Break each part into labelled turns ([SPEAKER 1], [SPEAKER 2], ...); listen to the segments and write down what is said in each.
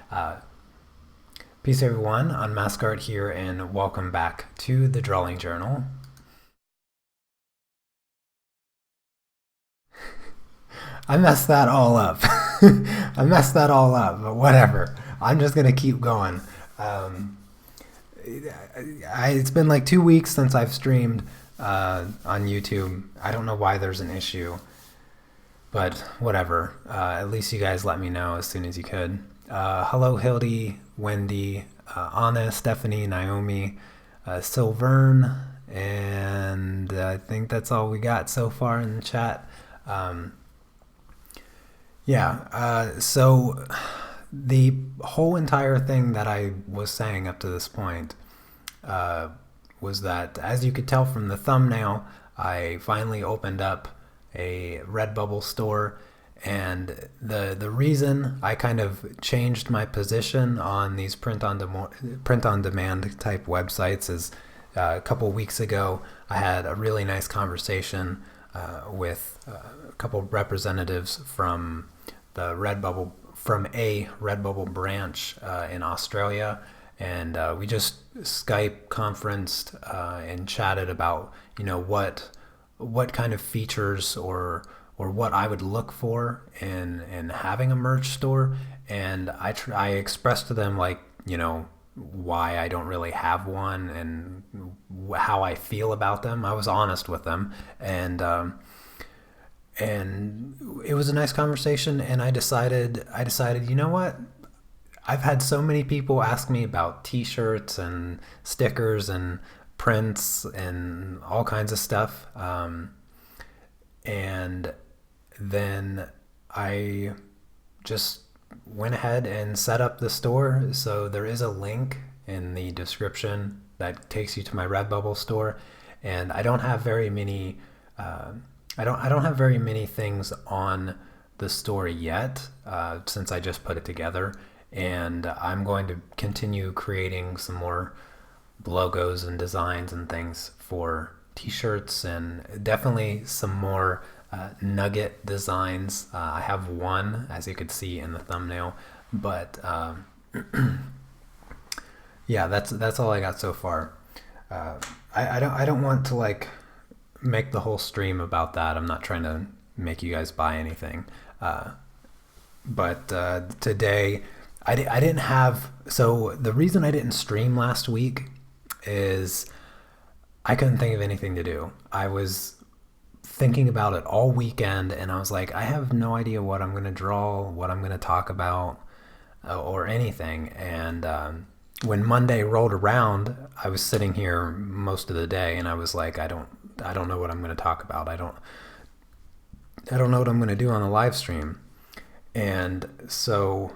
[SPEAKER 1] Uh, Peace, everyone. Unmask Art here, and welcome back to the Drawing Journal. I messed that all up. I messed that all up, but whatever. I'm just gonna keep going. Um, it's been like 2 weeks since I've streamed on YouTube. I don't know why there's an issue, but whatever. At least you guys let me know as soon as you could. Hello, Hildy, Wendy, Anna, Stephanie, Naomi, Silvern, and I think that's all we got so far in the chat. Um, so the whole entire thing that I was saying up to this point uh, was that, as you could tell from the thumbnail, I finally opened up a Redbubble store. And the reason I kind of changed my position on these print on demand type websites is a couple weeks ago I had a really nice conversation with a couple representatives from a Redbubble branch in Australia, and we just Skype conferenced and chatted about what kind of features or what I would look for in having a merch store. And I expressed to them, like, why I don't really have one and how I feel about them. I was honest with them, and it was a nice conversation. And I decided, you know what? I've had so many people ask me about T-shirts and stickers and prints and all kinds of stuff. And then I just went ahead and set up the store. So there is a link in the description that takes you to my Redbubble store, and I don't have very many. I don't have very many things on the store yet, since I just put it together, and I'm going to continue creating some more logos and designs and things for t-shirts, and definitely some more nugget designs. I have one, as you could see in the thumbnail, but yeah, that's all I got so far. Uh, I don't want to like make the whole stream about that. I'm not trying to make you guys buy anything. But today, I didn't have. So the reason I didn't stream last week is I couldn't think of anything to do. I was thinking about it all weekend, and I was like, I have no idea what I'm going to draw, what I'm going to talk about, or anything. And when Monday rolled around, I was sitting here most of the day, and I was like, I don't know what I'm going to talk about. I don't know what I'm going to do on the live stream. And so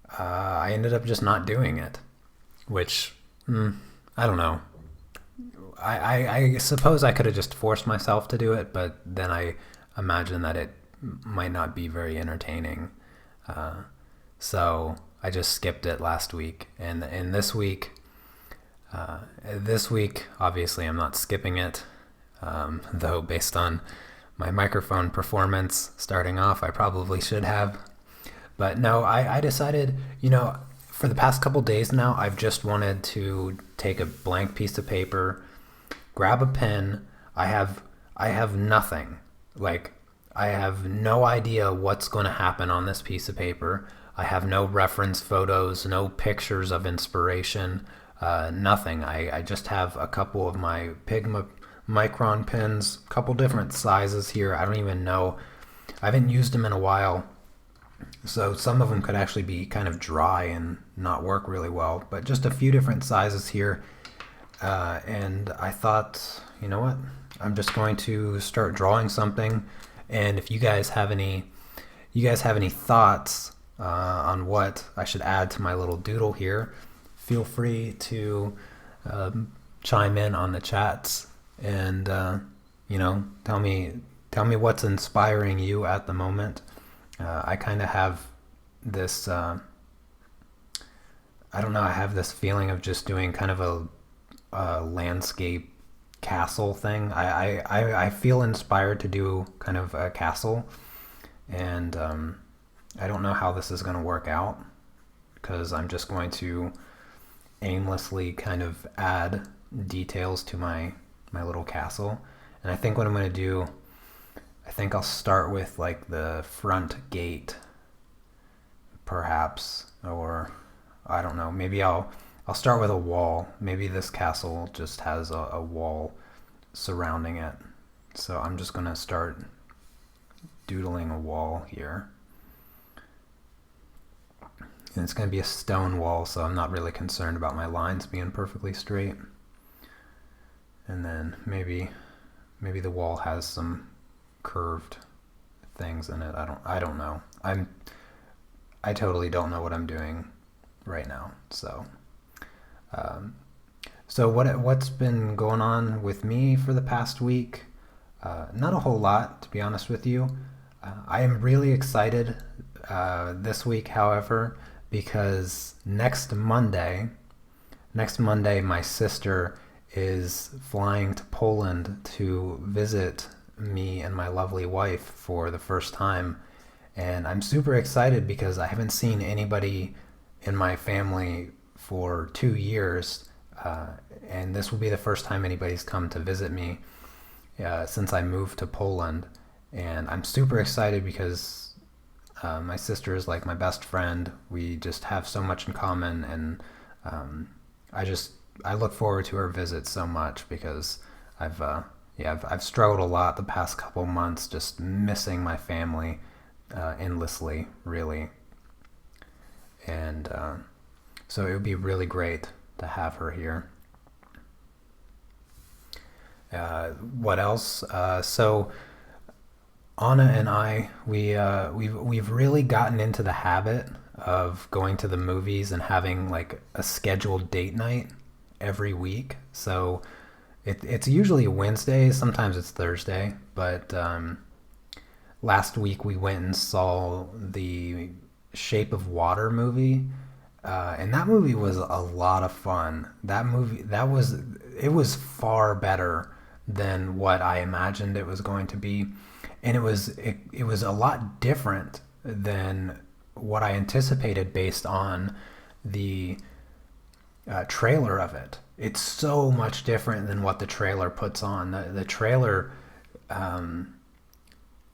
[SPEAKER 1] I ended up just not doing it, which I don't know. I suppose I could have just forced myself to do it, but then I imagine that it might not be very entertaining. So I just skipped it last week, and this week, obviously, I'm not skipping it. Though based on my microphone performance starting off, I probably should have. But no, I decided, for the past couple days now, I've just wanted to take a blank piece of paper, grab a pen. I have nothing. Like, I have no idea what's going to happen on this piece of paper. I have no reference photos, no pictures of inspiration, nothing. I just have a couple of my Pigma micron pens, a couple different sizes here. I don't even know. I haven't used them in a while, so some of them could actually be kind of dry and not work really well, but just a few different sizes here. And I thought, you know what? I'm just going to start drawing something. And if you guys have any thoughts on what I should add to my little doodle here, feel free to chime in on the chats and tell me what's inspiring you at the moment. I kind of have this. I don't know. I have this feeling of just doing kind of a landscape castle thing. I feel inspired to do kind of a castle, and I don't know how this is going to work out. because I'm just going to aimlessly kind of add details to my little castle. And I think what I'm going to do, I think I'll start with like the front gate, perhaps, or I don't know, maybe I'll start with a wall. Maybe this castle just has a wall surrounding it. So I'm just going to start doodling a wall here. And it's going to be a stone wall, so I'm not really concerned about my lines being perfectly straight. And then maybe the wall has some curved things in it. I don't know. I totally don't know what I'm doing right now. So what's been going on with me for the past week? Not a whole lot, to be honest with you. I am really excited this week, however, because next Monday, my sister is flying to Poland to visit me and my lovely wife for the first time. And I'm super excited because I haven't seen anybody in my family for 2 years. And this will be the first time anybody's come to visit me since I moved to Poland. And I'm super excited because my sister is like my best friend. We just have so much in common, and I look forward to her visit so much because I've struggled a lot the past couple months, just missing my family endlessly, really. And so it would be really great to have her here. What else? So Anna and I, we've really gotten into the habit of going to the movies and having like a scheduled date night every week. So it's usually Wednesday, sometimes it's Thursday, but last week we went and saw the Shape of Water movie, and that movie was a lot of fun. It was far better than what I imagined it was going to be. And it was a lot different than what I anticipated based on the trailer of it. It's so much different than what the trailer puts on. The trailer,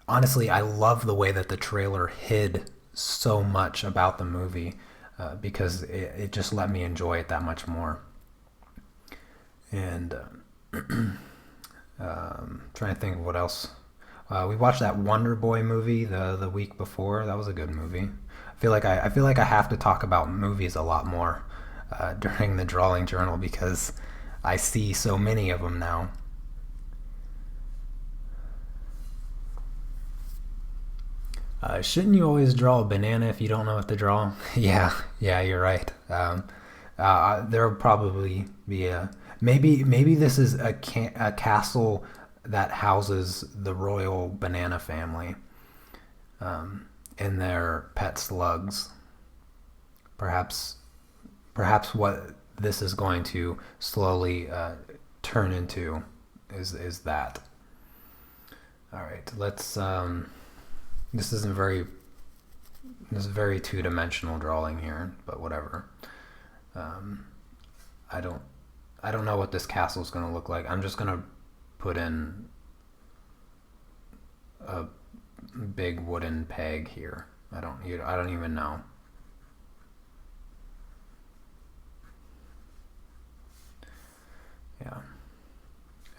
[SPEAKER 1] honestly, I love the way that the trailer hid so much about the movie because it just let me enjoy it that much more. And trying to think of what else. We watched that Wonder Boy movie the week before. That was a good movie. I feel like I have to talk about movies a lot more during the drawing journal because I see so many of them now. Shouldn't you always draw a banana if you don't know what to draw? Yeah, you're right. There'll probably be maybe this is a castle that houses the royal banana family and their pet slugs. Perhaps what this is going to slowly turn into is that. All right, let's. This is very two-dimensional drawing here, but whatever. I don't know what this castle is going to look like. I'm just going to put in a big wooden peg here. I don't even know. Yeah.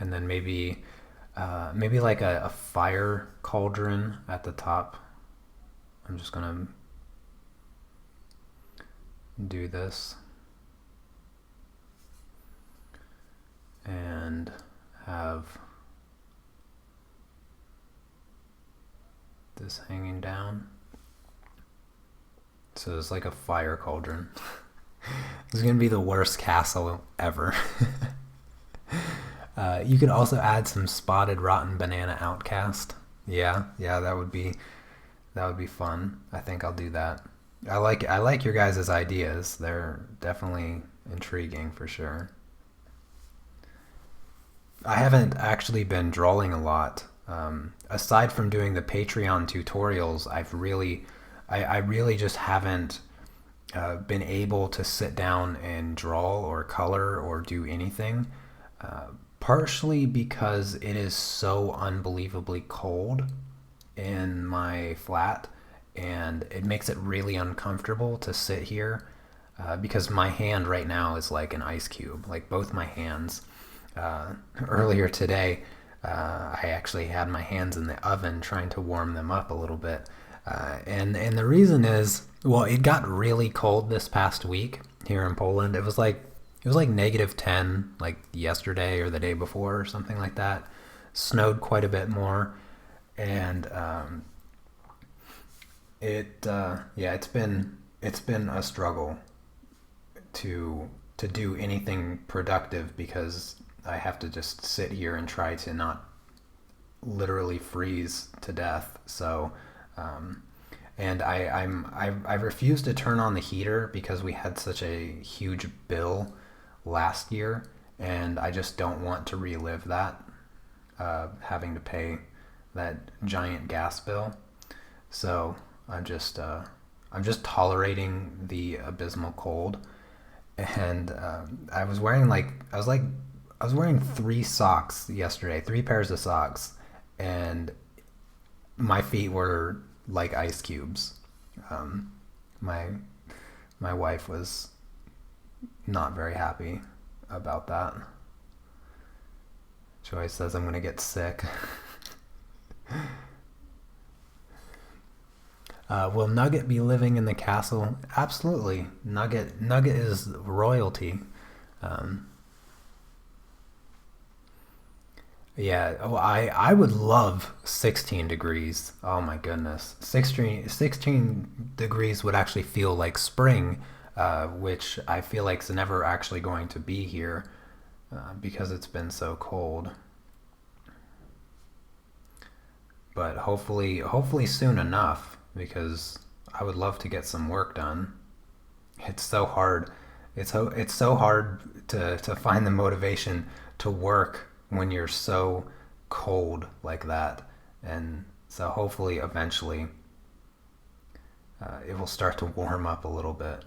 [SPEAKER 1] And then maybe like a fire cauldron at the top. I'm just gonna do this and have this hanging down. So it's like a fire cauldron. This is gonna be the worst castle ever. You could also add some spotted rotten banana outcast. Yeah, that would be fun. I think I'll do that. I like your guys' ideas. They're definitely intriguing for sure. I haven't actually been drawing a lot. Aside from doing the Patreon tutorials, I really just haven't been able to sit down and draw or color or do anything. Partially because it is so unbelievably cold in my flat, and it makes it really uncomfortable to sit here because my hand right now is like an ice cube, like both my hands. Earlier today, I actually had my hands in the oven trying to warm them up a little bit. And the reason is, well, it got really cold this past week here in Poland. It was like -10 like yesterday or the day before or something like that. Snowed quite a bit more, and yeah, it's been a struggle to do anything productive because I have to just sit here and try to not literally freeze to death. So, and I refuse to turn on the heater because we had such a huge bill last year, and I just don't want to relive that, having to pay that giant gas bill. So I'm just tolerating the abysmal cold, and I was wearing three socks yesterday, three pairs of socks, and my feet were like ice cubes. Um, my my wife was not very happy about that. Joy says I'm gonna get sick. Will Nugget be living in the castle? Absolutely. Nugget is royalty. Um, yeah. Oh, I would love 16 degrees. Oh my goodness. 16 degrees would actually feel like spring, which I feel like is never actually going to be here because it's been so cold. But hopefully soon enough, because I would love to get some work done. It's so hard. It's so hard to find the motivation to work when you're so cold like that. And so hopefully eventually it will start to warm up a little bit.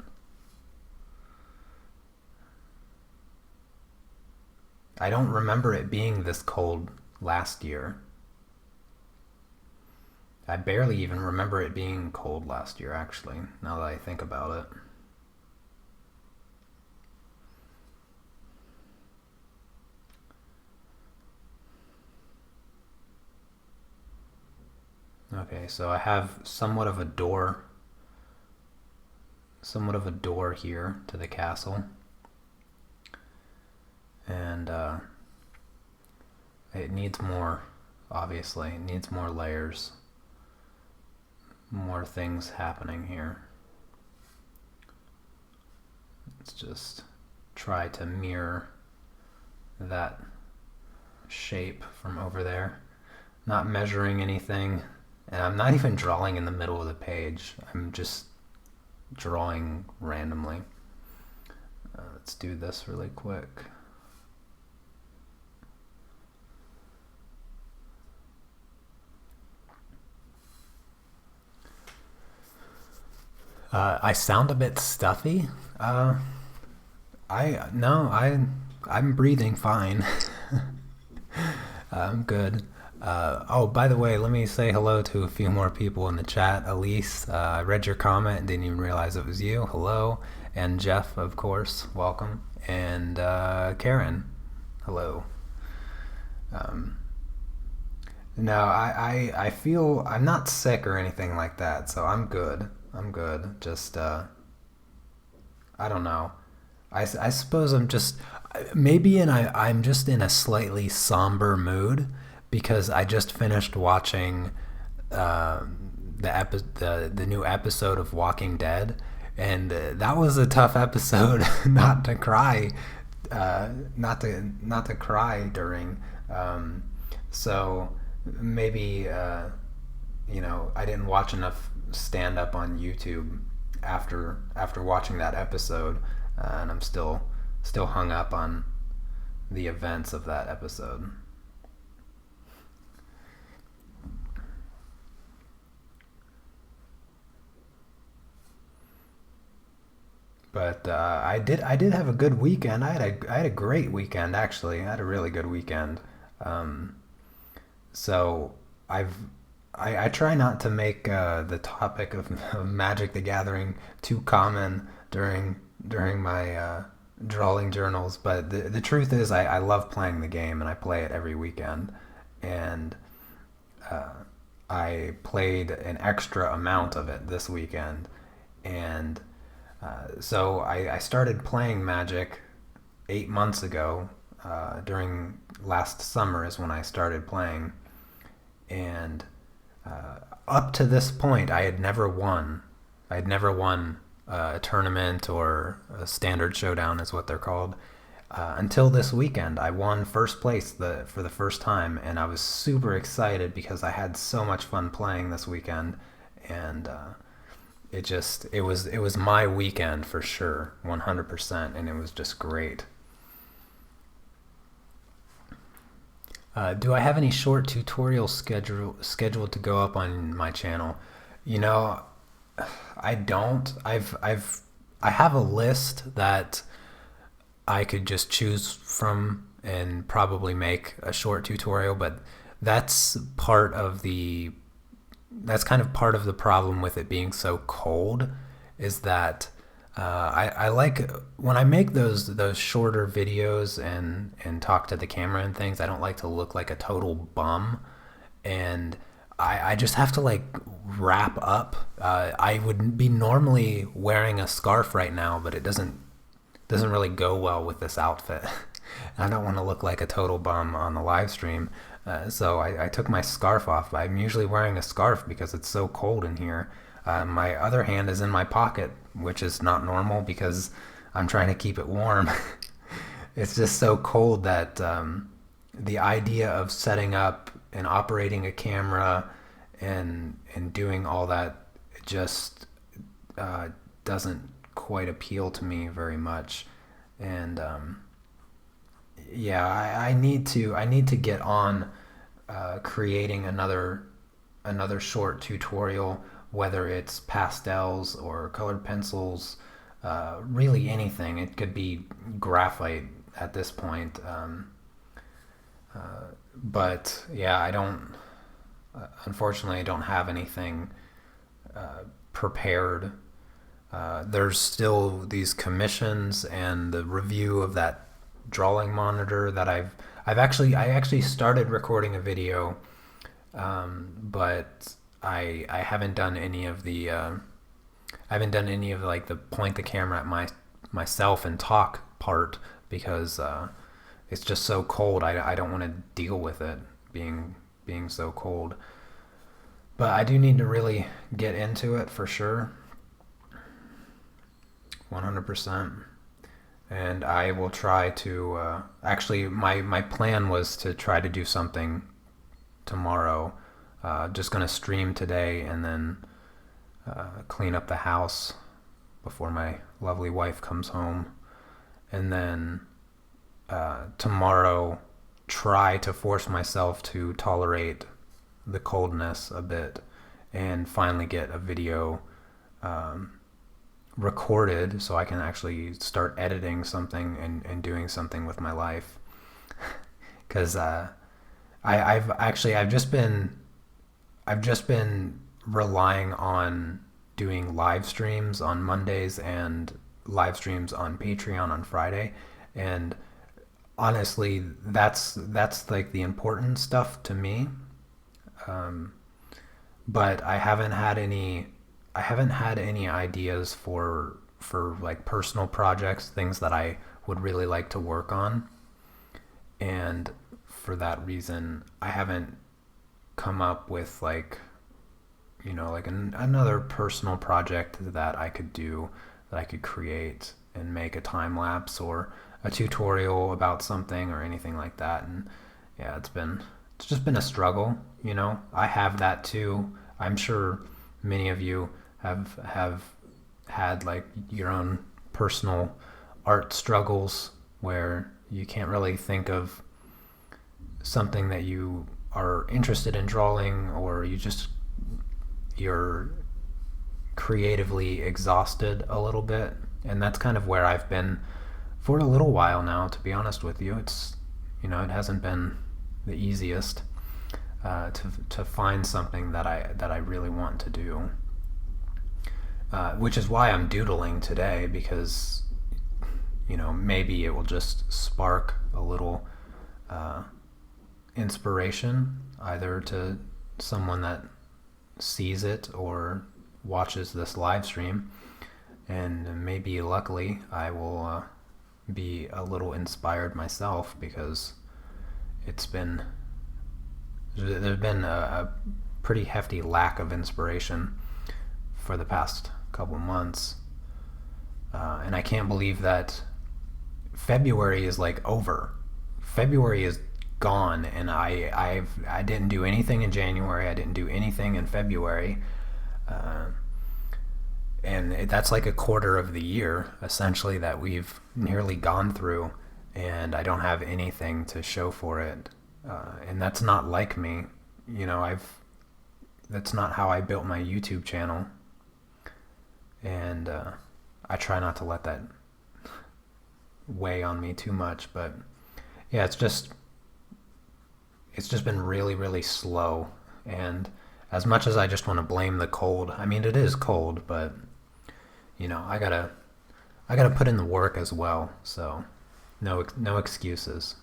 [SPEAKER 1] I don't remember it being this cold last year. I barely even remember it being cold last year, actually, now that I think about it. Okay, so I have somewhat of a door here to the castle, and it needs more, obviously, it needs more layers, more things happening here. Let's just try to mirror that shape from over there. Not measuring anything, and I'm not even drawing in the middle of the page. I'm just drawing randomly. Let's do this really quick. I sound a bit stuffy. I no, I'm breathing fine. I'm good. Oh, by the way, let me say hello to a few more people in the chat. Elise, I read your comment and didn't even realize it was you. Hello. And Jeff, of course, welcome. And Karen, hello. Um, no, I feel I'm not sick or anything like that, so I'm good. I'm good. Just, I don't know. I suppose I'm just in a slightly somber mood because I just finished watching uh, the new episode of Walking Dead, and that was a tough episode not to cry, not to cry during. Um, so maybe I didn't watch enough stand up on YouTube after watching that episode, and I'm still hung up on the events of that episode. But I did have a good weekend. I had a great weekend actually. I had a really good weekend. Um, so I've I try not to make the topic of Magic the Gathering too common during my drawing journals, but the truth is I love playing the game and I play it every weekend. And I played an extra amount of it this weekend. And so I started playing Magic 8 months ago. During last summer is when I started playing. And up to this point, I had never won. I had never won a tournament or a standard showdown, is what they're called. Until this weekend, I won first place for the first time, and I was super excited because I had so much fun playing this weekend, and it was my weekend for sure, 100%, and it was just great. Do I have any short tutorials scheduled to go up on my channel? You know, I don't. I have a list that I could just choose from and probably make a short tutorial, but that's part of the that's kind of part of the problem with it being so cold, is that I like when I make those shorter videos and talk to the camera and things. I don't like to look like a total bum, and I just have to like wrap up. I would be normally wearing a scarf right now, but it doesn't really go well with this outfit. I don't want to look like a total bum on the live stream. So I took my scarf off. I'm usually wearing a scarf because it's so cold in here. My other hand is in my pocket, which is not normal because I'm trying to keep it warm. It's just so cold that the idea of setting up and operating a camera and doing all that just doesn't quite appeal to me very much. And yeah, I need to get on creating another short tutorial, whether it's pastels or colored pencils, really anything. It could be graphite at this point. But yeah, unfortunately, I don't have anything prepared. There's still these commissions and the review of that drawing monitor that I actually started recording a video, but I haven't done any of like the point the camera at myself and talk part because it's just so cold. I don't want to deal with it being so cold. But I do need to really get into it for sure, 100%. And I will try to actually my plan was to try to do something tomorrow. Just gonna stream today and then clean up the house before my lovely wife comes home, and then tomorrow try to force myself to tolerate the coldness a bit and finally get a video recorded so I can actually start editing something and doing something with my life. Because I've just been relying on doing live streams on Mondays and live streams on Patreon on Friday, and honestly, that's like the important stuff to me. But I haven't had any ideas for like personal projects, things that I would really like to work on, and for that reason, I haven't come up with like another personal project that I could do, that I could create and make a time lapse or a tutorial about something or anything like that. And yeah, it's just been a struggle. I have that too. I'm sure many of you have had like your own personal art struggles where you can't really think of something that you are interested in drawing, or you're creatively exhausted a little bit, And that's kind of where I've been for a little while now, to be honest with you. It's, it hasn't been the easiest to find something that I really want to do. Which is why I'm doodling today, because maybe it will just spark a little inspiration, either to someone that sees it or watches this live stream, and maybe luckily I will be a little inspired myself, because there's been a pretty hefty lack of inspiration for the past couple months, and I can't believe that February is like over. February is gone, and I didn't do anything in January. I didn't do anything in February, and that's like a quarter of the year essentially that we've nearly gone through, and I don't have anything to show for it, and that's not like me. That's not how I built my YouTube channel, and I try not to let that weigh on me too much. But yeah, it's just been really, really slow. And as much as I just want to blame the cold, I mean, it is cold, but I gotta put in the work as well. So no excuses.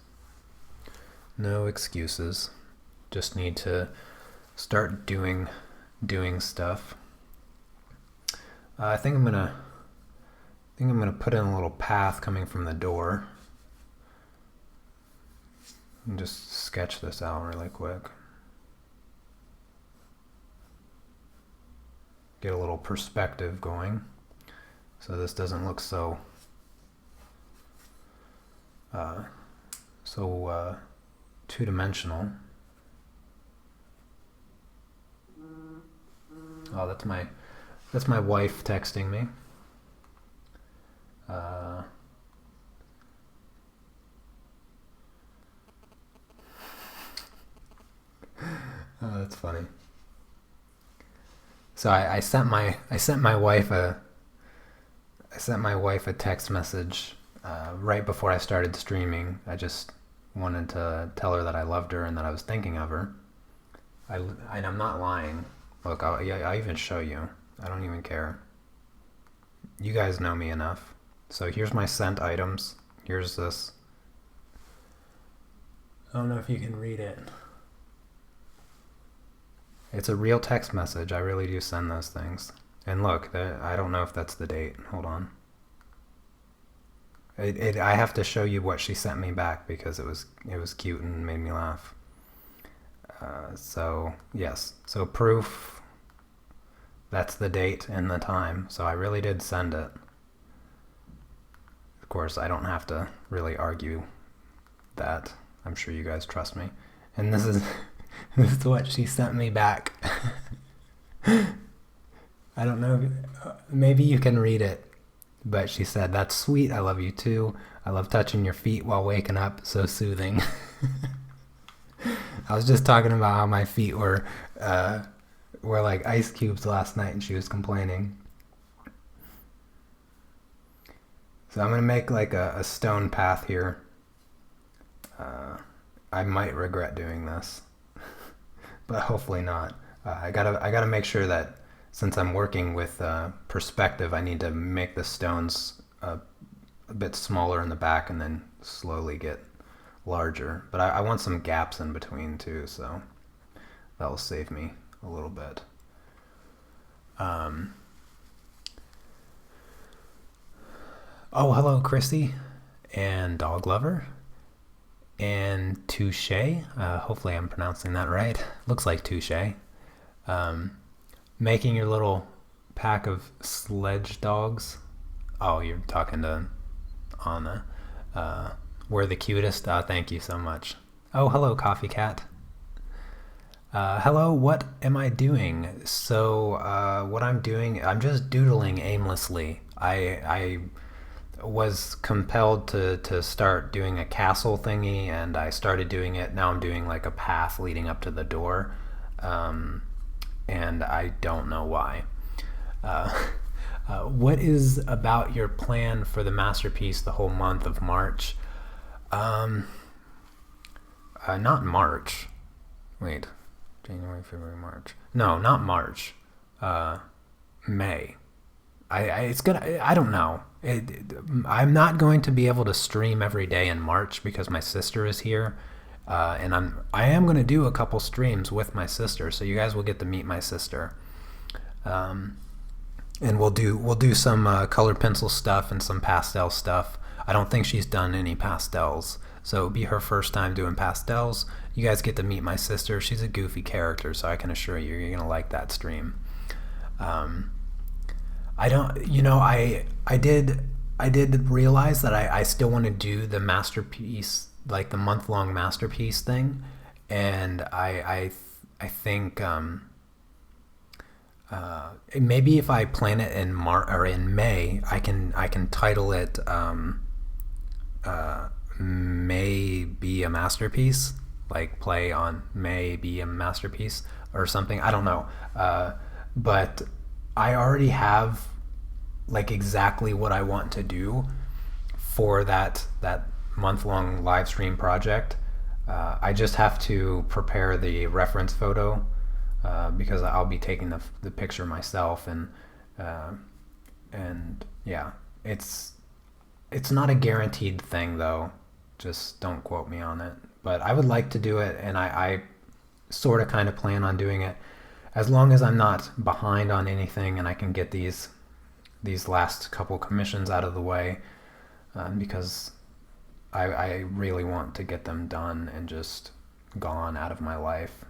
[SPEAKER 1] No excuses. Just need to start doing stuff. I think I'm gonna put in a little path coming from the door and just sketch this out really quick. Get a little perspective going, so this doesn't look so two-dimensional. Oh, that's my wife texting me. Oh, that's funny. So I sent my wife a text message right before I started streaming. I just wanted to tell her that I loved her and that I was thinking of her. I'm not lying. Look, I'll even show you. I don't even care. You guys know me enough. So here's my sent items. Here's this. I don't know if you can read it. It's a real text message. I really do send those things. And look, I don't know if that's the date. Hold on. I have to show you what she sent me back, because it was cute and made me laugh. So yes. So proof. That's the date and the time. So I really did send it. Of course, I don't have to really argue that. I'm sure you guys trust me. And this is what she sent me back. I don't know. Maybe you can read it. But she said, "That's sweet. I love you too. I love touching your feet while waking up. So soothing." I was just talking about how my feet were like ice cubes last night, and she was complaining. So I'm gonna make like a stone path here. I might regret doing this, but hopefully not. I gotta make sure that, since I'm working with perspective, I need to make the stones a bit smaller in the back and then slowly get larger. But I want some gaps in between too, so that will save me a little bit. Oh, hello, Chrissy, and Dog Lover, and Touche. Hopefully I'm pronouncing that right. Looks like Touche. Making your little pack of sledge dogs. Oh, you're talking to Anna. We're the cutest. Thank you so much. Oh, hello, Coffee Cat. Hello, what am I doing? So, what I'm doing, I'm just doodling aimlessly. I was compelled to start doing a castle thingy, and I started doing it. Now I'm doing like a path leading up to the door. And I don't know why. What is about your plan for the masterpiece the whole month of March? Um, Not March. Wait, January, February, March. No, not March. Uh, May. It's gonna. I don't know. I'm not going to be able to stream every day in March because my sister is here, and I am going to do a couple streams with my sister, so you guys will get to meet my sister. Um, and we'll do some colored pencil stuff and some pastel stuff. I don't think she's done any pastels, so it'll be her first time doing pastels. You guys get to meet my sister. She's a goofy character, so I can assure you, you're gonna like that stream. Um, I don't, you know, I did realize that I still want to do the masterpiece, like the month long masterpiece thing, and I think maybe if I plan it in or in May, I can title it May Be a Masterpiece, like play on May Be a Masterpiece or something. I don't know, but I already have like exactly what I want to do for that month long live stream project. I just have to prepare the reference photo because I'll be taking the picture myself, uh, and yeah, it's not a guaranteed thing though. Just don't quote me on it. But I would like to do it, and I sort of kind of plan on doing it as long as I'm not behind on anything and I can get these last couple commissions out of the way, because I really want to get them done and just gone out of my life,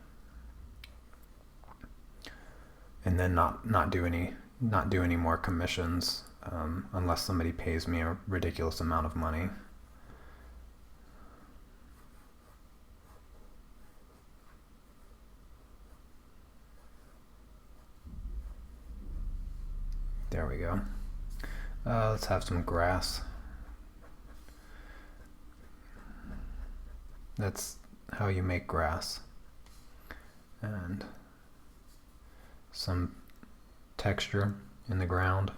[SPEAKER 1] and then not do any more commissions, unless somebody pays me a ridiculous amount of money. There we go. Let's have some grass. That's how you make grass. And some texture in the ground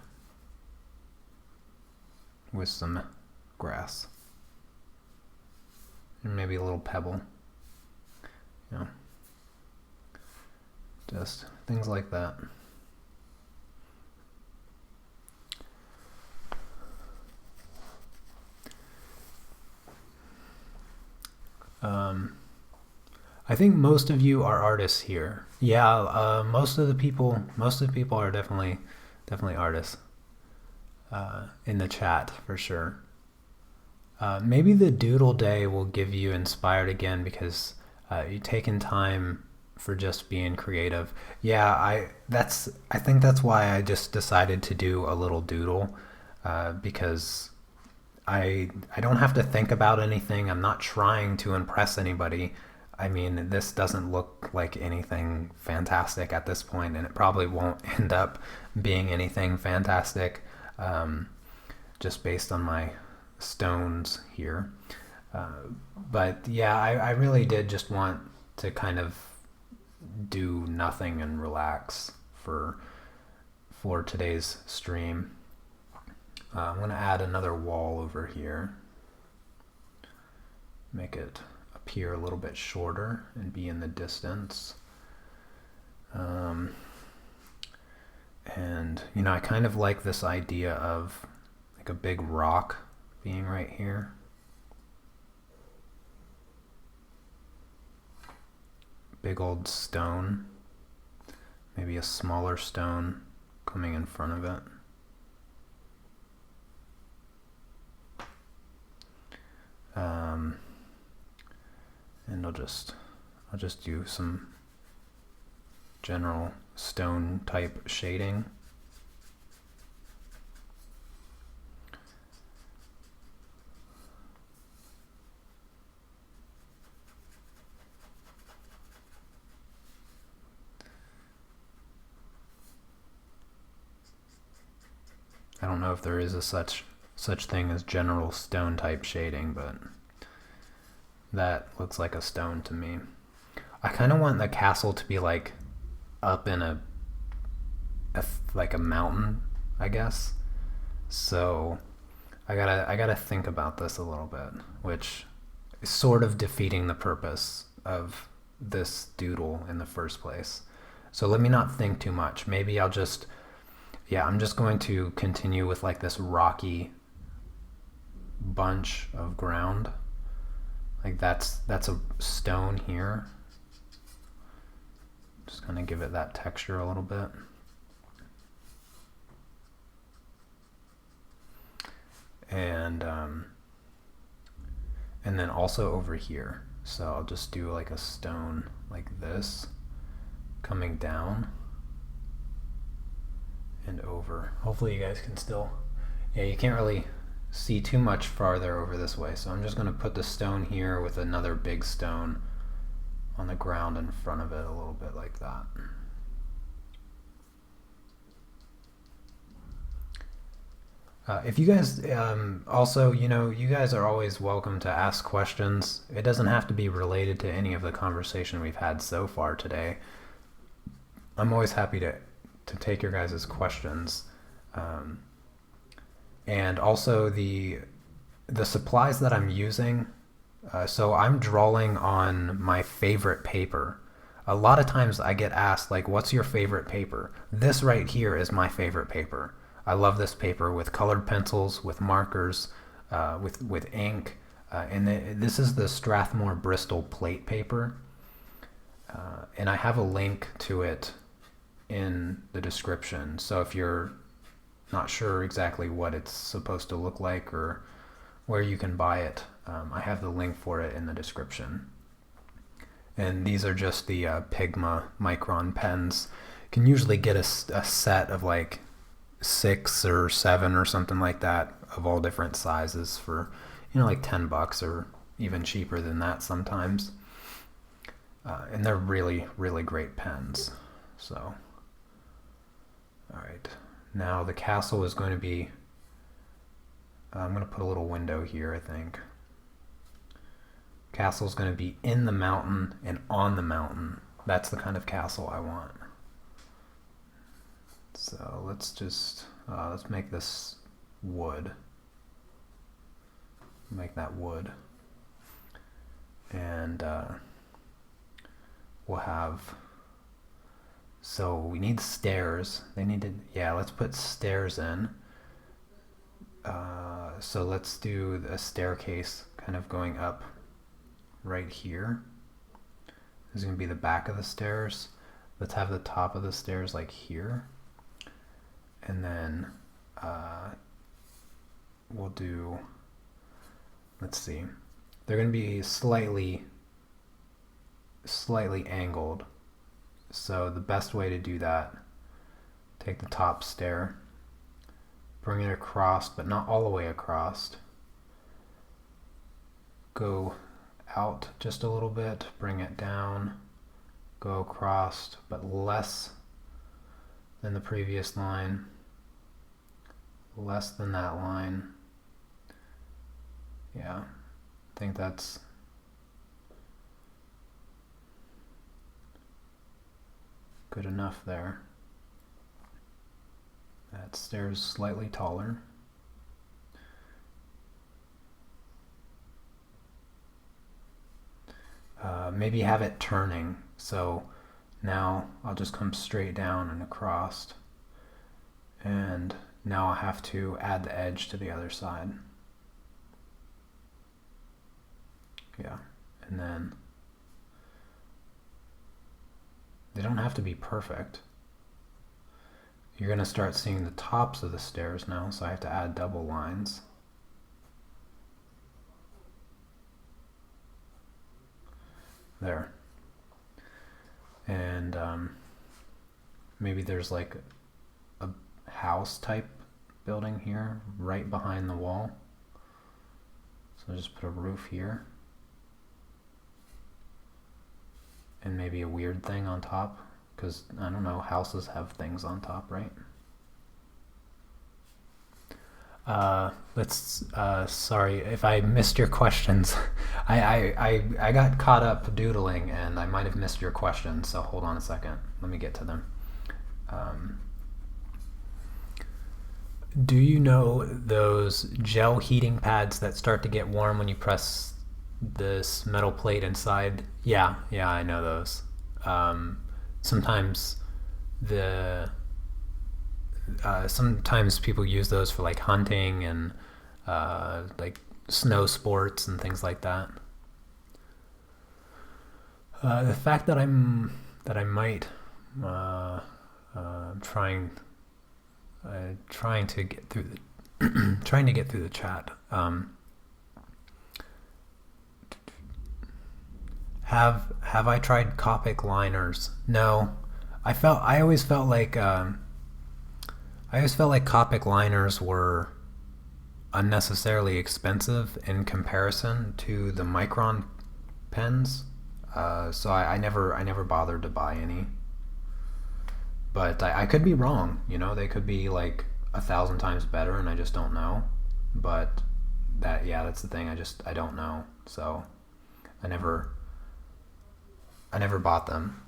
[SPEAKER 1] with some grass. And maybe a little pebble. You know, just things like that. I think most of you are artists here. Yeah, most of the people are definitely artists in the chat for sure. Maybe the doodle day will give you inspired again because you've taken time for just being creative. Yeah, I think that's why I just decided to do a little doodle, because I don't have to think about anything. I'm not trying to impress anybody. I mean, this doesn't look like anything fantastic at this point, and it probably won't end up being anything fantastic, just based on my stones here. But yeah, I really did just want to kind of do nothing and relax for today's stream. I'm going to add another wall over here, make it appear a little bit shorter and be in the distance. And you know, I kind of like this idea of like a big rock being right here. Big old stone, maybe a smaller stone coming in front of it. And I'll just do some general stone type shading. I don't know if there is a such thing as general stone type shading, but that looks like a stone to me. I kind of want the castle to be like up in like a mountain, I guess. So I gotta think about this a little bit, which is sort of defeating the purpose of this doodle in the first place. So let me not think too much. Maybe I'll just, yeah, I'm just going to continue with like this rocky bunch of ground. Like that's a stone here. Just kind of give it that texture a little bit. And then also over here. So I'll just do like a stone like this, coming down and over. Hopefully you guys can still, yeah, you can't really see too much farther over this way. So I'm just going to put the stone here with another big stone on the ground in front of it a little bit like that. If you guys also, you guys are always welcome to ask questions. It doesn't have to be related to any of the conversation we've had so far today. I'm always happy to take your guys' questions. And also the supplies that I'm using. So I'm drawing on my favorite paper. A lot of times I get asked, like, what's your favorite paper? This right here is my favorite paper. I love this paper with colored pencils, with markers, with ink, and this is the Strathmore Bristol plate paper, and I have a link to it in the description. So if you're not sure exactly what it's supposed to look like or where you can buy it, I have the link for it in the description. And these are just the Pigma Micron pens. You can usually get a set of like 6 or 7 or something like that of all different sizes for like $10 or even cheaper than that sometimes, and they're really great pens. So all right, now the castle is going to be, I'm going to put a little window here. I think castle is going to be in the mountain and on the mountain. That's the kind of castle I want. So let's just, let's make this wood. Make that wood. And we'll have, so we need stairs. They need to, yeah, let's put stairs in. So let's do a staircase kind of going up right here. This is going to be the back of the stairs. Let's have the top of the stairs like here. And then we'll do, let's see, they're going to be slightly angled. So the best way to do that, take the top stair, bring it across, but not all the way across. Go out just a little bit, bring it down, go across, but less than the previous line, less than that line. Yeah, I think that's good enough there. That stair's slightly taller. Maybe have it turning, so now I'll just come straight down and across, and now I have to add the edge to the other side. Yeah, and then they don't have to be perfect. You're going to start seeing the tops of the stairs now, so I have to add double lines. There. And maybe there's like a house type building here right behind the wall. So I'll just put a roof here. And maybe a weird thing on top, because I don't know, houses have things on top, right? Sorry if I missed your questions. I got caught up doodling and I might have missed your questions, so hold on a second. Let me get to them. Do you know those gel heating pads that start to get warm when you press this metal plate inside? Yeah, yeah, I know those. Um, sometimes the sometimes people use those for like hunting and like snow sports and things like that. The fact that I might uh, trying trying to get through the trying to get through the chat. Have I tried Copic liners? No. I always felt like Copic liners were unnecessarily expensive in comparison to the Micron pens. So I never bothered to buy any. But I could be wrong. You know, they could be like 1,000 times better, and I just don't know. But that's the thing. I don't know. So I never I never bought them.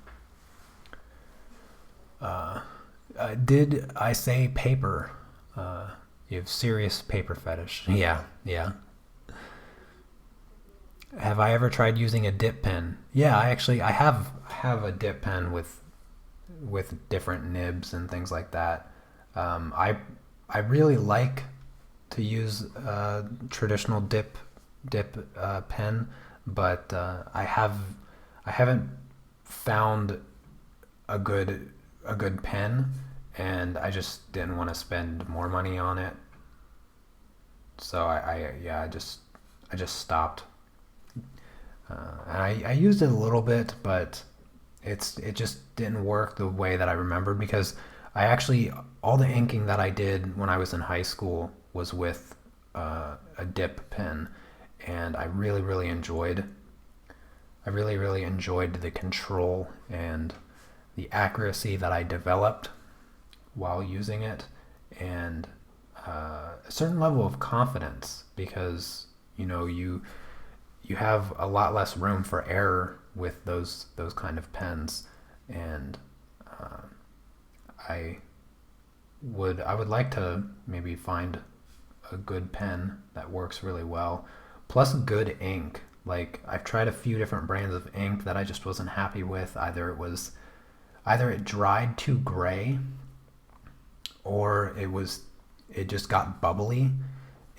[SPEAKER 1] Did I say paper? You have serious paper fetish. Yeah, yeah. Have I ever tried using a dip pen? Yeah, I have a dip pen with different nibs and things like that. I really like to use traditional dip pen, but I haven't found a good pen, and I just didn't want to spend more money on it. So I just stopped. And I used it a little bit, but it just didn't work the way that I remembered because I actually all the inking that I did when I was in high school was with a dip pen, and I really enjoyed the control and the accuracy that I developed while using it, and a certain level of confidence because you have a lot less room for error with those kind of pens, and uh, I I would like to maybe find a good pen that works really well, plus good ink. Like I've tried a few different brands of ink that I just wasn't happy with. Either it dried too gray, or it just got bubbly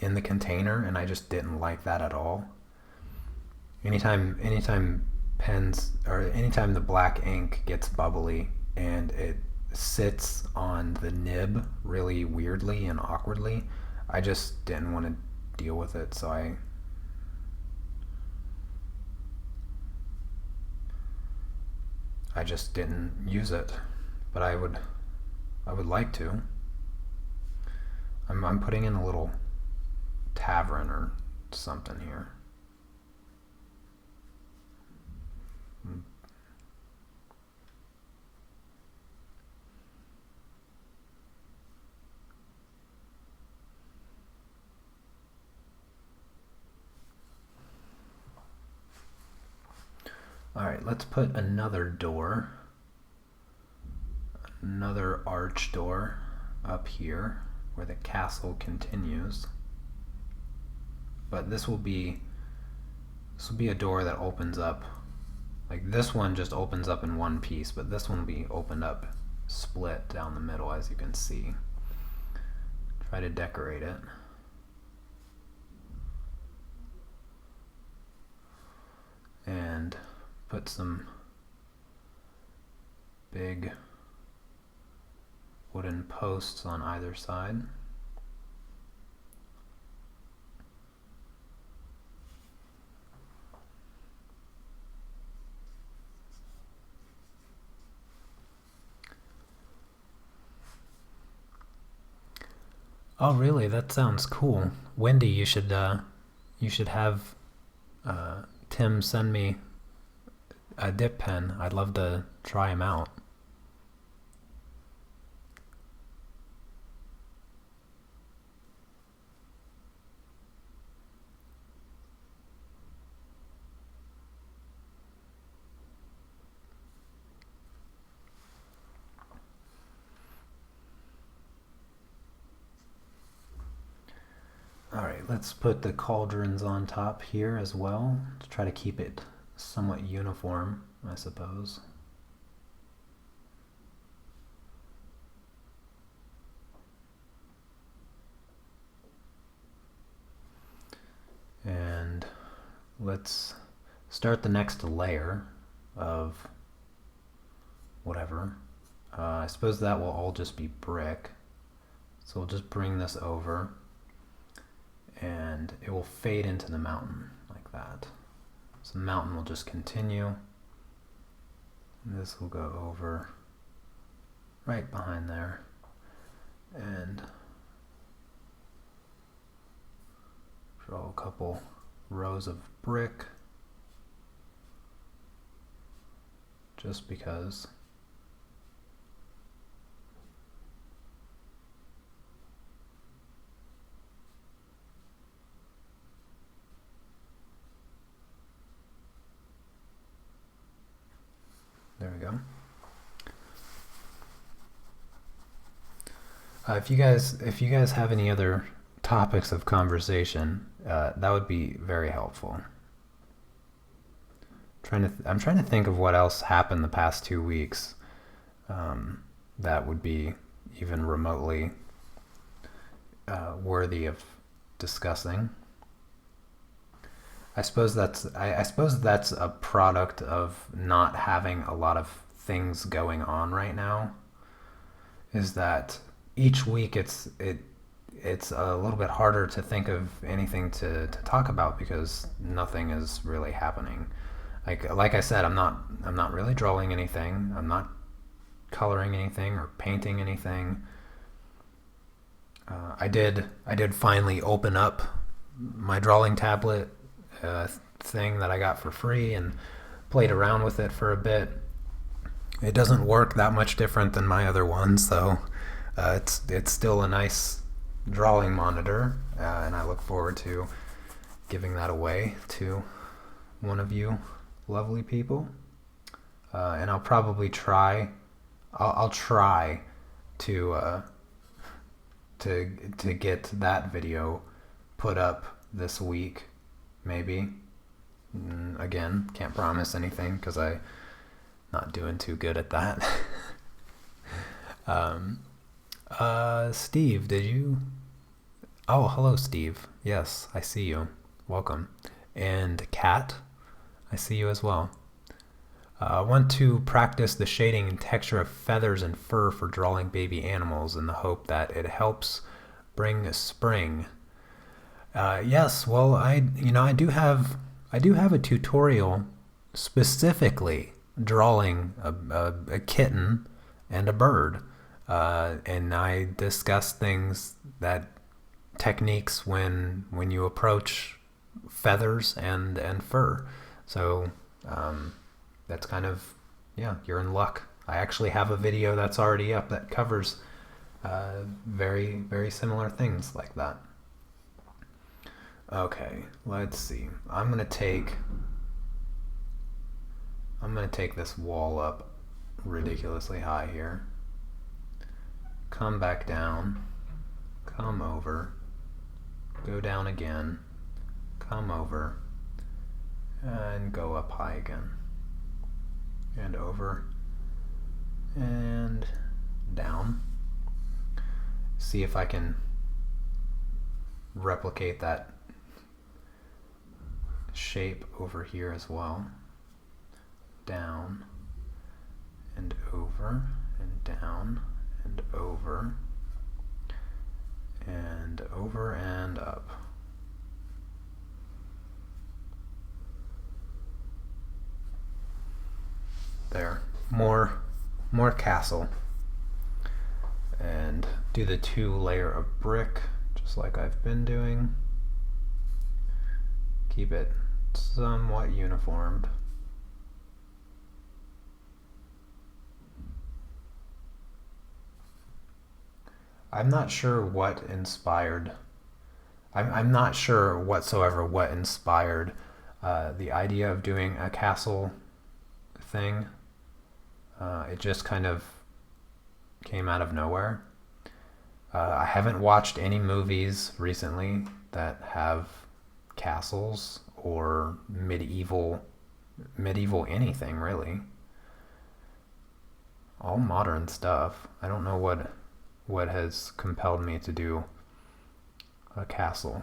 [SPEAKER 1] in the container, and I just didn't like that at all. Anytime pens or anytime the black ink gets bubbly and it sits on the nib really weirdly and awkwardly, I just didn't want to deal with it. So I just didn't use it. But I would like to. I'm putting in a little tavern or something here. All right, let's put another door, another arch door up here where the castle continues. But this will be a door that opens up. Like this one just opens up in one piece, but this one will be opened up, split down the middle, as you can see. Try to decorate it. And put some big wooden posts on either side. Oh, really? That sounds cool. Wendy, you should have Tim send me a dip pen. I'd love to try him out. let's put the cauldrons on top here as well to try to keep it somewhat uniform, I suppose. And let's start the next layer of whatever. I suppose that will all just be brick. So we'll just bring this over and it will fade into the mountain like that. So the mountain will just continue. And this will go over right behind there. And draw a couple rows of brick just because. There we go. If you guys have any other topics of conversation, that would be very helpful. I'm trying to think of what else happened the past 2 weeks that would be even remotely worthy of discussing. I suppose that's a product of not having a lot of things going on right now. Is that each week it's a little bit harder to think of anything to talk about because nothing is really happening. Like I said, I'm not really drawing anything. I'm not coloring anything or painting anything. I did finally open up my drawing tablet thing that I got for free and played around with it for a bit. It doesn't work that much different than my other ones, though. It's still a nice drawing monitor, and I look forward to giving that away to one of you lovely people. And I'll probably try. I'll try to get that video put up this week, maybe. Again, can't promise anything because I'm not doing too good at that. Steve, did you? Oh, hello, Steve. Yes, I see you. Welcome. And Kat, I see you as well. I want to practice the shading and texture of feathers and fur for drawing baby animals in the hope that it helps bring spring. Yes, well, I do have a tutorial specifically drawing a kitten and a bird, and I discuss techniques when you approach feathers and fur. So that's kind of, yeah, you're in luck. I actually have a video that's already up that covers very, very similar things like that. Okay, let's see. I'm gonna take this wall up ridiculously high here. Come back down. Come over. Go down again. Come over. And go up high again. And over. And down. See if I can replicate that shape over here as well. Down and over and down and over and over and up. There. More castle. And do the 2 layer of brick just like I've been doing. Keep it somewhat uniformed. I'm not sure what inspired. I'm not sure whatsoever what inspired the idea of doing a castle thing. It just kind of came out of nowhere. I haven't watched any movies recently that have castles or medieval anything really. All modern stuff. I don't know what has compelled me to do a castle,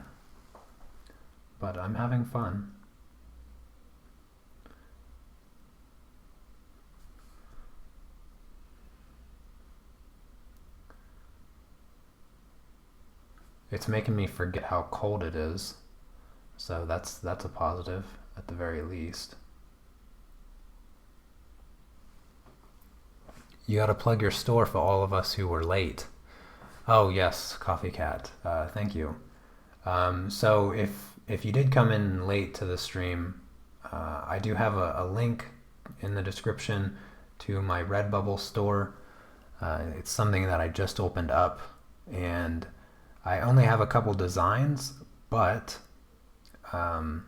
[SPEAKER 1] but I'm having fun. It's making me forget how cold it is, so that's a positive at the very least. You gotta plug your store for all of us who were late. Oh yes, Coffee Cat. Thank you. So if you did come in late to the stream, I do have a link in the description to my Redbubble store. It's something that I just opened up, and I only have a couple designs, but I'll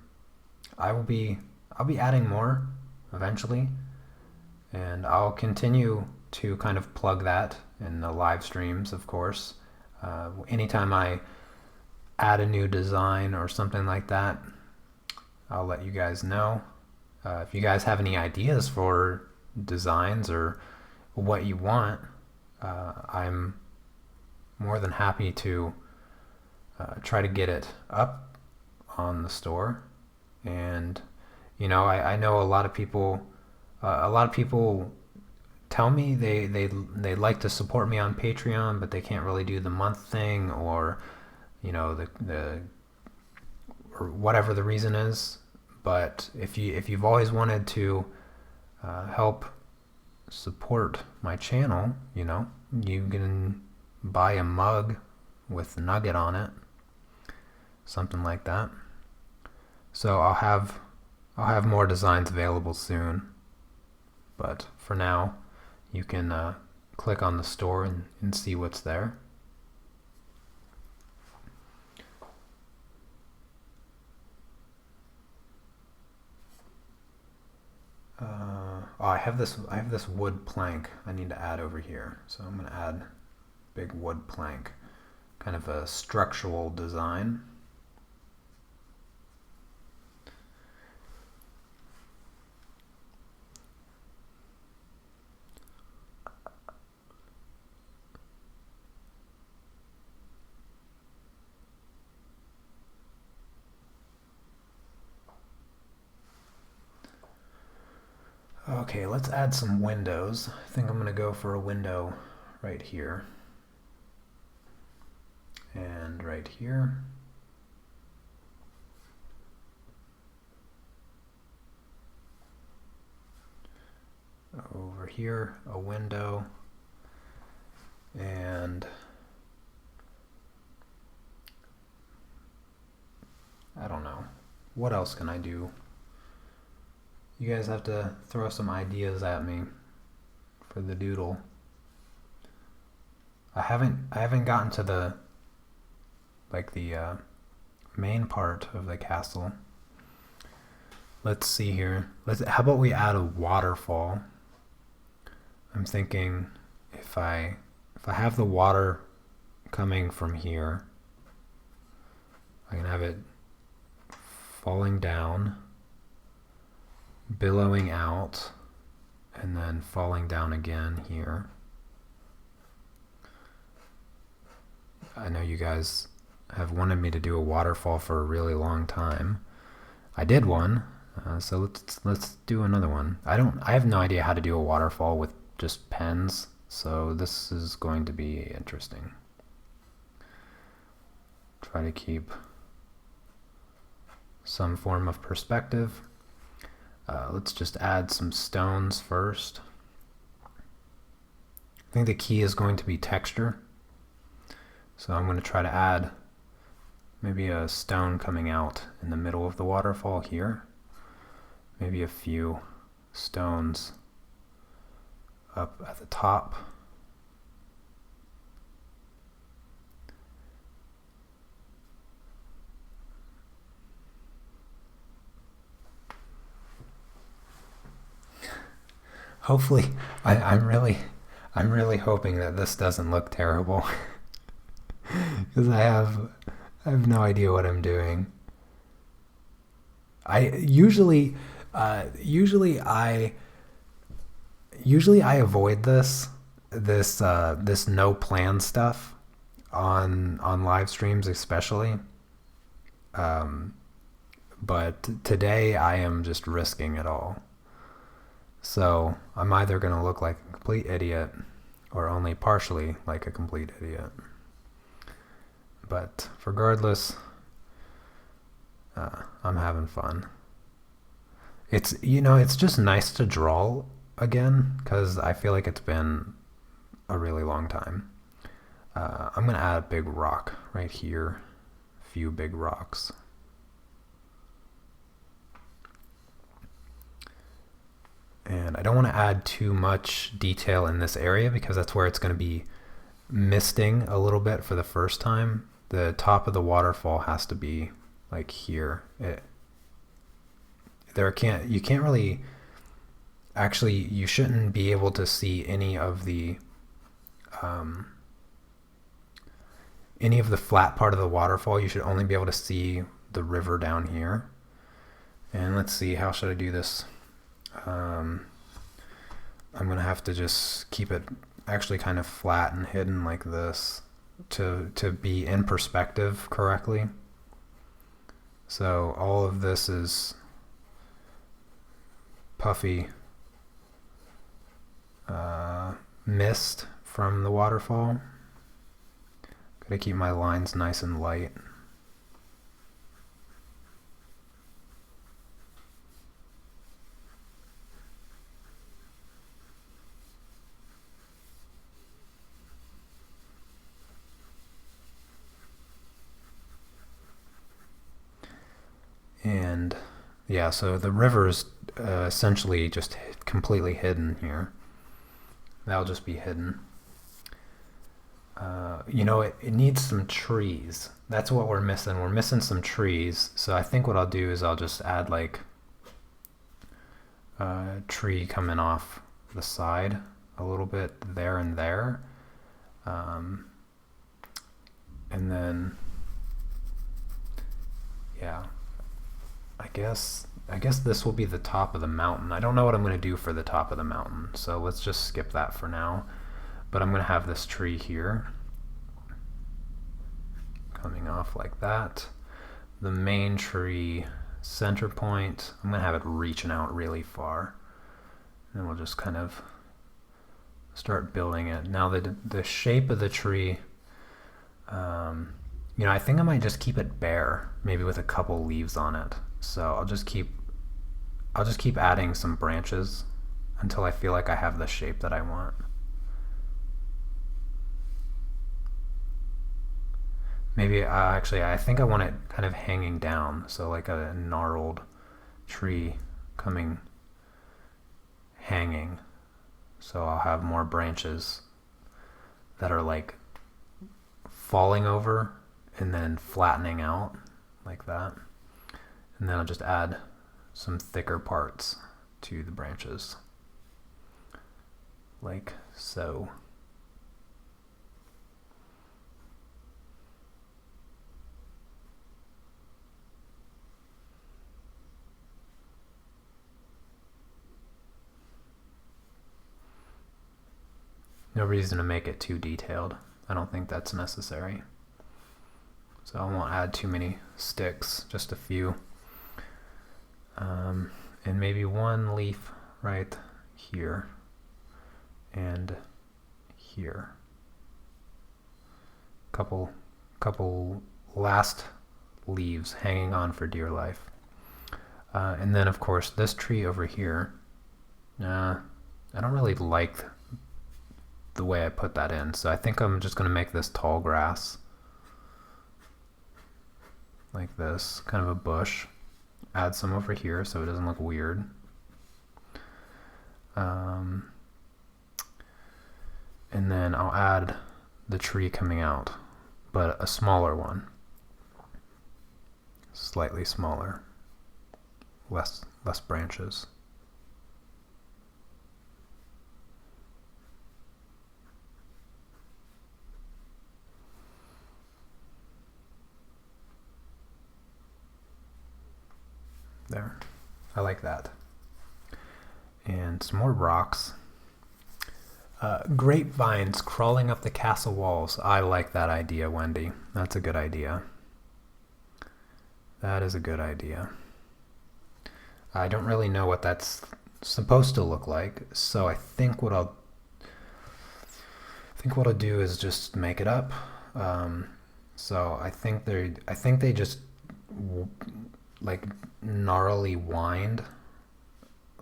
[SPEAKER 1] be adding more eventually, and I'll continue to kind of plug that in the live streams, of course. Anytime I add a new design or something like that, I'll let you guys know. If you guys have any ideas for designs or what you want, I'm more than happy to try to get it up on the store. And I know a lot of people tell me they like to support me on Patreon, but they can't really do the month thing, or the or whatever the reason is. But if you've always wanted to help support my channel, you can buy a mug with Nugget on it, something like that. So I'll have more designs available soon, but for now you can click on the store and see what's there. I have this wood plank I need to add over here, so I'm going to add big wood plank, kind of a structural design. Okay, let's add some windows. I think I'm going to go for a window right here. And right here. Over here, a window. And I don't know. What else can I do? You guys have to throw some ideas at me for the doodle. I haven't gotten to the main part of the castle. Let's see here. How about we add a waterfall? I'm thinking if I have the water coming from here, I can have it falling down, billowing out, and then falling down again here. I know you guys have wanted me to do a waterfall for a really long time. I did one, so let's do another one. I have no idea how to do a waterfall with just pens, so this is going to be interesting. Try to keep some form of perspective. Let's just add some stones first. I think the key is going to be texture. So I'm going to try to add maybe a stone coming out in the middle of the waterfall here. Maybe a few stones up at the top. Hopefully, I'm really hoping that this doesn't look terrible, because I I have no idea what I'm doing. I usually, usually I avoid this no plan stuff on live streams especially. Um, but today I am just risking it all. So I'm either going to look like a complete idiot or only partially like a complete idiot. But regardless, I'm having fun. It's just nice to draw again because I feel like it's been a really long time. I'm going to add a big rock right here. A few big rocks. And I don't want to add too much detail in this area because that's where it's going to be misting a little bit for the first time. The top of the waterfall has to be like here. You can't really, actually, you shouldn't be able to see any of the flat part of the waterfall. You should only be able to see the river down here. And let's see, how should I do this? I'm gonna have to just keep it actually kind of flat and hidden like this to be in perspective correctly. So all of this is puffy mist from the waterfall. Gotta keep my lines nice and light. And yeah, so the river is essentially just completely hidden here. That'll just be hidden. It needs some trees. That's what we're missing. We're missing some trees. So I think what I'll do is I'll just add like a tree coming off the side a little bit there and there. And then, yeah, I guess this will be the top of the mountain. I don't know what I'm going to do for the top of the mountain, so let's just skip that for now. But I'm going to have this tree here coming off like that. The main tree center point, I'm going to have it reaching out really far. And we'll just kind of start building it. Now the shape of the tree, I think I might just keep it bare, maybe with a couple leaves on it. So I'll just keep adding some branches until I feel like I have the shape that I want. Maybe I think I want it kind of hanging down, so like a gnarled tree hanging. So I'll have more branches that are like falling over and then flattening out like that. And then I'll just add some thicker parts to the branches, like so. No reason to make it too detailed. I don't think that's necessary. So I won't add too many sticks, just a few. And maybe one leaf right here and here. Couple last leaves hanging on for dear life. And then of course this tree over here, I don't really like the way I put that in, so I think I'm just going to make this tall grass like this, kind of a bush. Add some over here so it doesn't look weird. And then I'll add the tree coming out, but a smaller one, slightly smaller, less branches. There. I like that. And some more rocks. Grapevines crawling up the castle walls. I like that idea, Wendy. That's a good idea. That is a good idea. I don't really know what that's supposed to look like, so I think what I'll do is just make it up. So I think they just like gnarly wind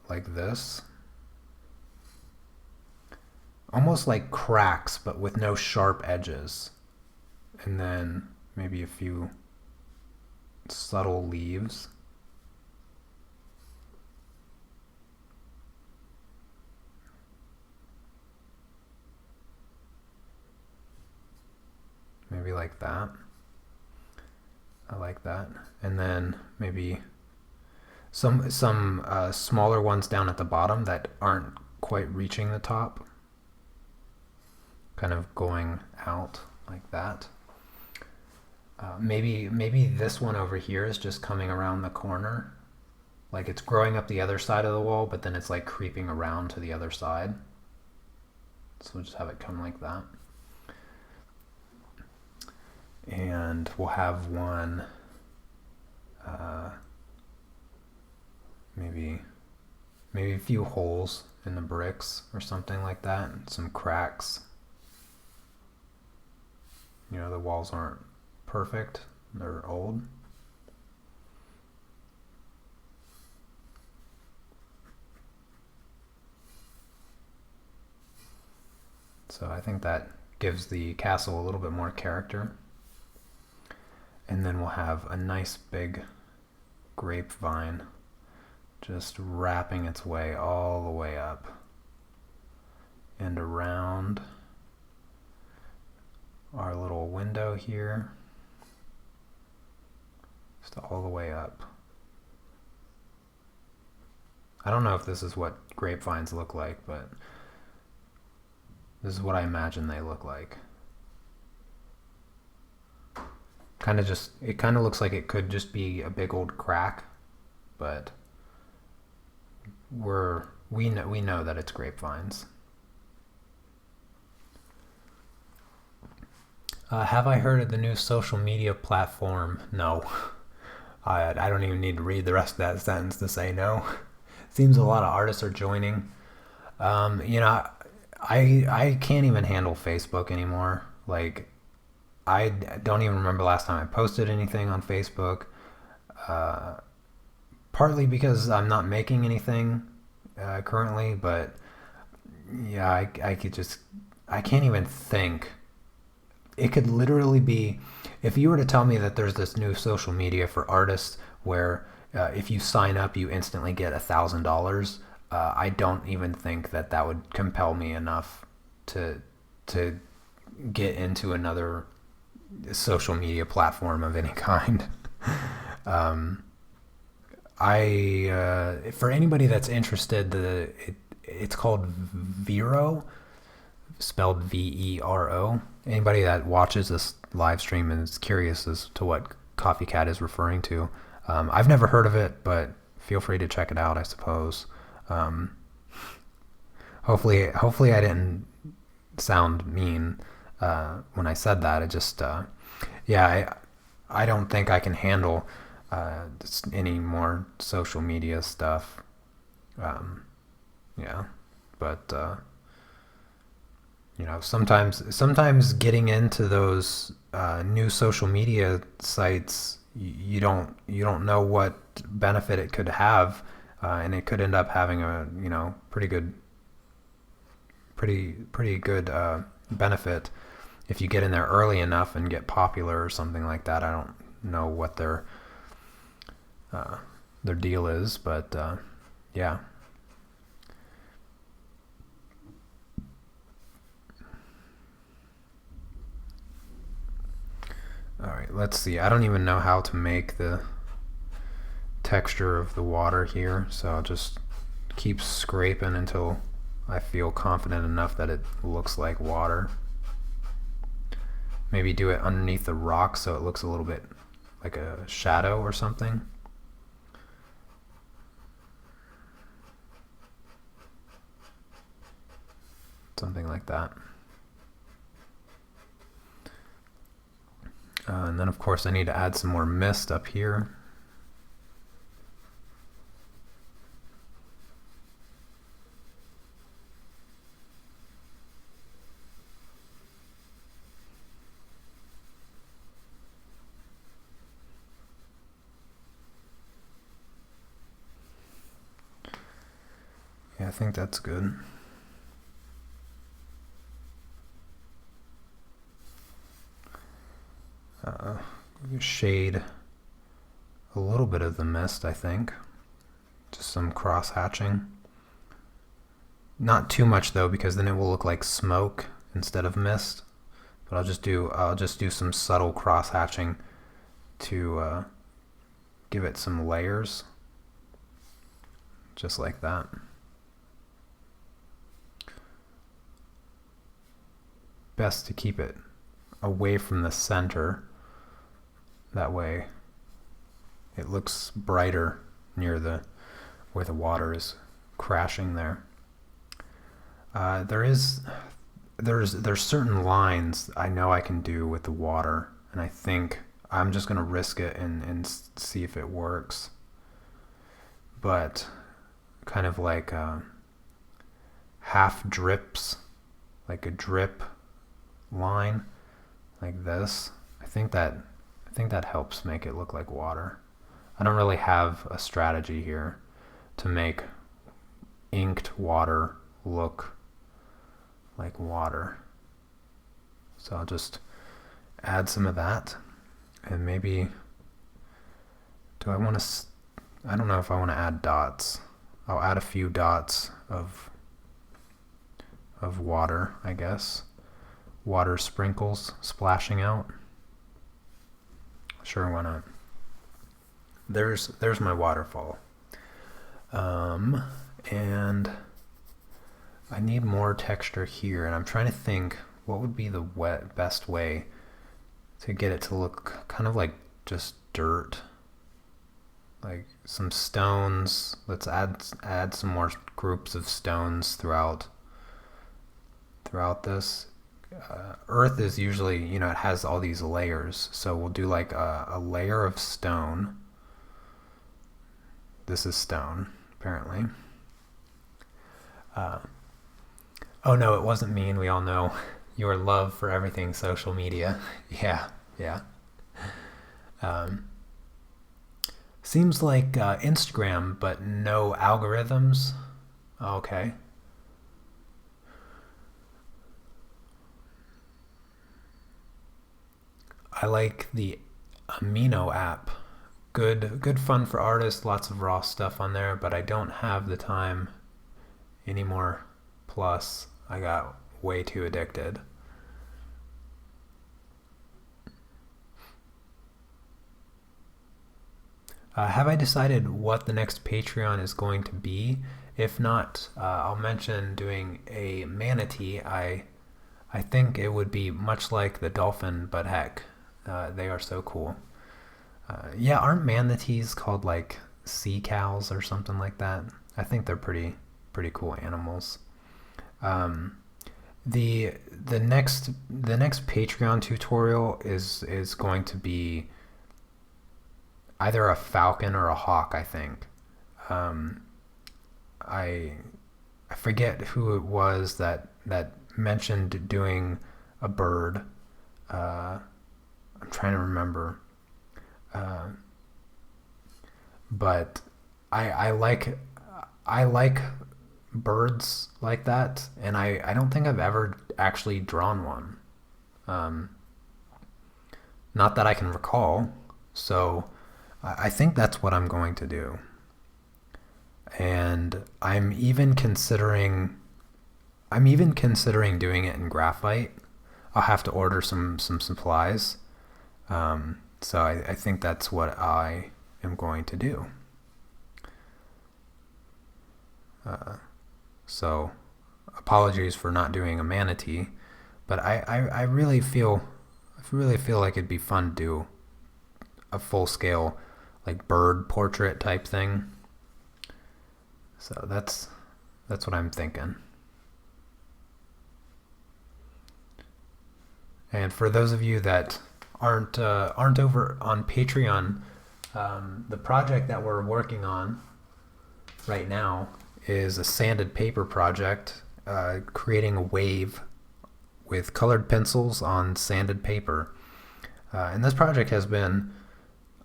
[SPEAKER 1] like this. Almost like cracks, but with no sharp edges. And then maybe a few subtle leaves. Maybe like that. I like that. And then maybe some smaller ones down at the bottom that aren't quite reaching the top. Kind of going out like that. Maybe this one over here is just coming around the corner. Like it's growing up the other side of the wall, but then it's like creeping around to the other side. So we'll just have it come like that. And we'll have one, maybe a few holes in the bricks or something like that, and some cracks. You know, the walls aren't perfect, they're old. So I think that gives the castle a little bit more character. And then we'll have a nice big grapevine just wrapping its way all the way up and around our little window here, just all the way up. I don't know if this is what grapevines look like, but this is what I imagine they look like. It kind of looks like it could just be a big old crack, but we know that it's grapevines. Have I heard of the new social media platform? No. I don't even need to read the rest of that sentence to say no. Seems a lot of artists are joining. I can't even handle Facebook anymore. Like, I don't even remember last time I posted anything on Facebook. Partly because I'm not making anything currently, but yeah, I can't even think. It could literally be, if you were to tell me that there's this new social media for artists where if you sign up, you instantly get $1,000. I don't even think that would compel me enough to get into another social media platform of any kind. For anybody that's interested, it's called Vero, spelled Vero. Anybody that watches this live stream and is curious as to what Coffee Cat is referring to, I've never heard of it, but feel free to check it out, I suppose. Hopefully I didn't sound mean when I said that. It just, I don't think I can handle any more social media stuff. But sometimes getting into those new social media sites, you don't know what benefit it could have, and it could end up having a pretty good benefit if you get in there early enough and get popular or something like that. I don't know what their deal is, but yeah. All right, let's see. I don't even know how to make the texture of the water here, so I'll just keep scraping until I feel confident enough that it looks like water. Maybe do it underneath the rock so it looks a little bit like a shadow or something. something like that. And then of course I need to add some more mist up here. Yeah, I think that's good. Shade a little bit of the mist, I think. Just some cross hatching. Not too much though, because then it will look like smoke instead of mist. But I'll just do some subtle cross hatching to give it some layers, just like that. Best to keep it away from the center. That way it looks brighter near where the water is crashing there. There's certain lines I know I can do with the water, and I think I'm just gonna risk it and see if it works. But kind of like half drips, like a drip line like this. I think that helps make it look like water. I don't really have a strategy here to make inked water look like water. So I'll just add some of that, and maybe I don't know if I want to add dots. I'll add a few dots of water, I guess. Water sprinkles splashing out. Sure, why not? There's my waterfall. And I need more texture here, and I'm trying to think what would be the best way to get it to look kind of like just dirt. Like some stones. Let's add some more groups of stones throughout this. Earth is usually, it has all these layers, so we'll do like a layer of stone. This is stone, apparently. Oh no, it wasn't mean. We all know your love for everything social media. Yeah. Seems like Instagram, but no algorithms. Okay. I like the Amino app. Good fun for artists, lots of raw stuff on there, but I don't have the time anymore. Plus, I got way too addicted. Have I decided what the next Patreon is going to be? If not, I'll mention doing a manatee. I think it would be much like the dolphin, but heck, they are so cool. Yeah, aren't manatees called like sea cows or something like that? I think they're pretty cool animals. The next Patreon tutorial is going to be either a falcon or a hawk, I think. I forget who it was that mentioned doing a bird. I'm trying to remember. But I like birds like that, and I don't think I've ever actually drawn one. Not that I can recall. So I think that's what I'm going to do. And I'm even considering doing it in graphite. I'll have to order some supplies. So I think that's what I am going to do. So apologies for not doing a manatee, but I really feel like it'd be fun to do a full scale like bird portrait type thing. So that's what I'm thinking. And for those of you that aren't over on Patreon, the project that we're working on right now is a sanded paper project, creating a wave with colored pencils on sanded paper. And this project has been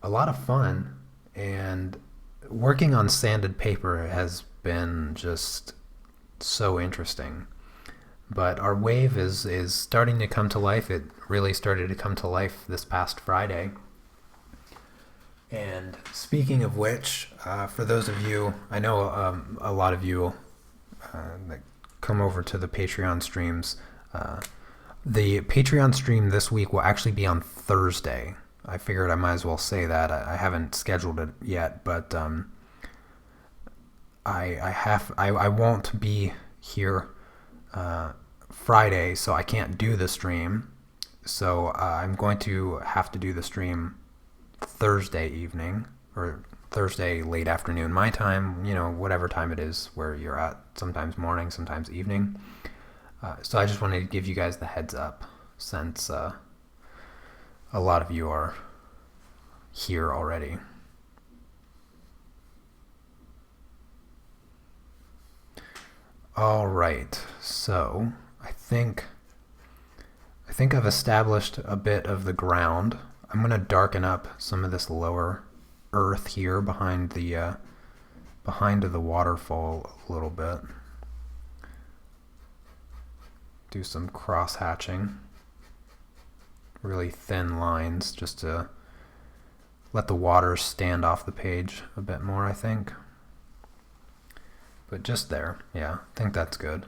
[SPEAKER 1] a lot of fun, and working on sanded paper has been just so interesting. But our wave is starting to come to life. It really started to come to life this past Friday. And speaking of which, for those of you, I know a lot of you that come over to the Patreon streams, the Patreon stream this week will actually be on Thursday. I figured I might as well say that. I haven't scheduled it yet, but I won't be here Friday, so I can't do the stream. So I'm going to have to do the stream Thursday evening, or Thursday late afternoon my time, whatever time it is where you're at, sometimes morning, sometimes evening. So I just wanted to give you guys the heads up, since a lot of you are here already. All right, so I think I've established a bit of the ground. I'm going to darken up some of this lower earth here behind the waterfall a little bit. Do some cross hatching, really thin lines, just to let the water stand off the page a bit more, I think. But just there, yeah, I think that's good.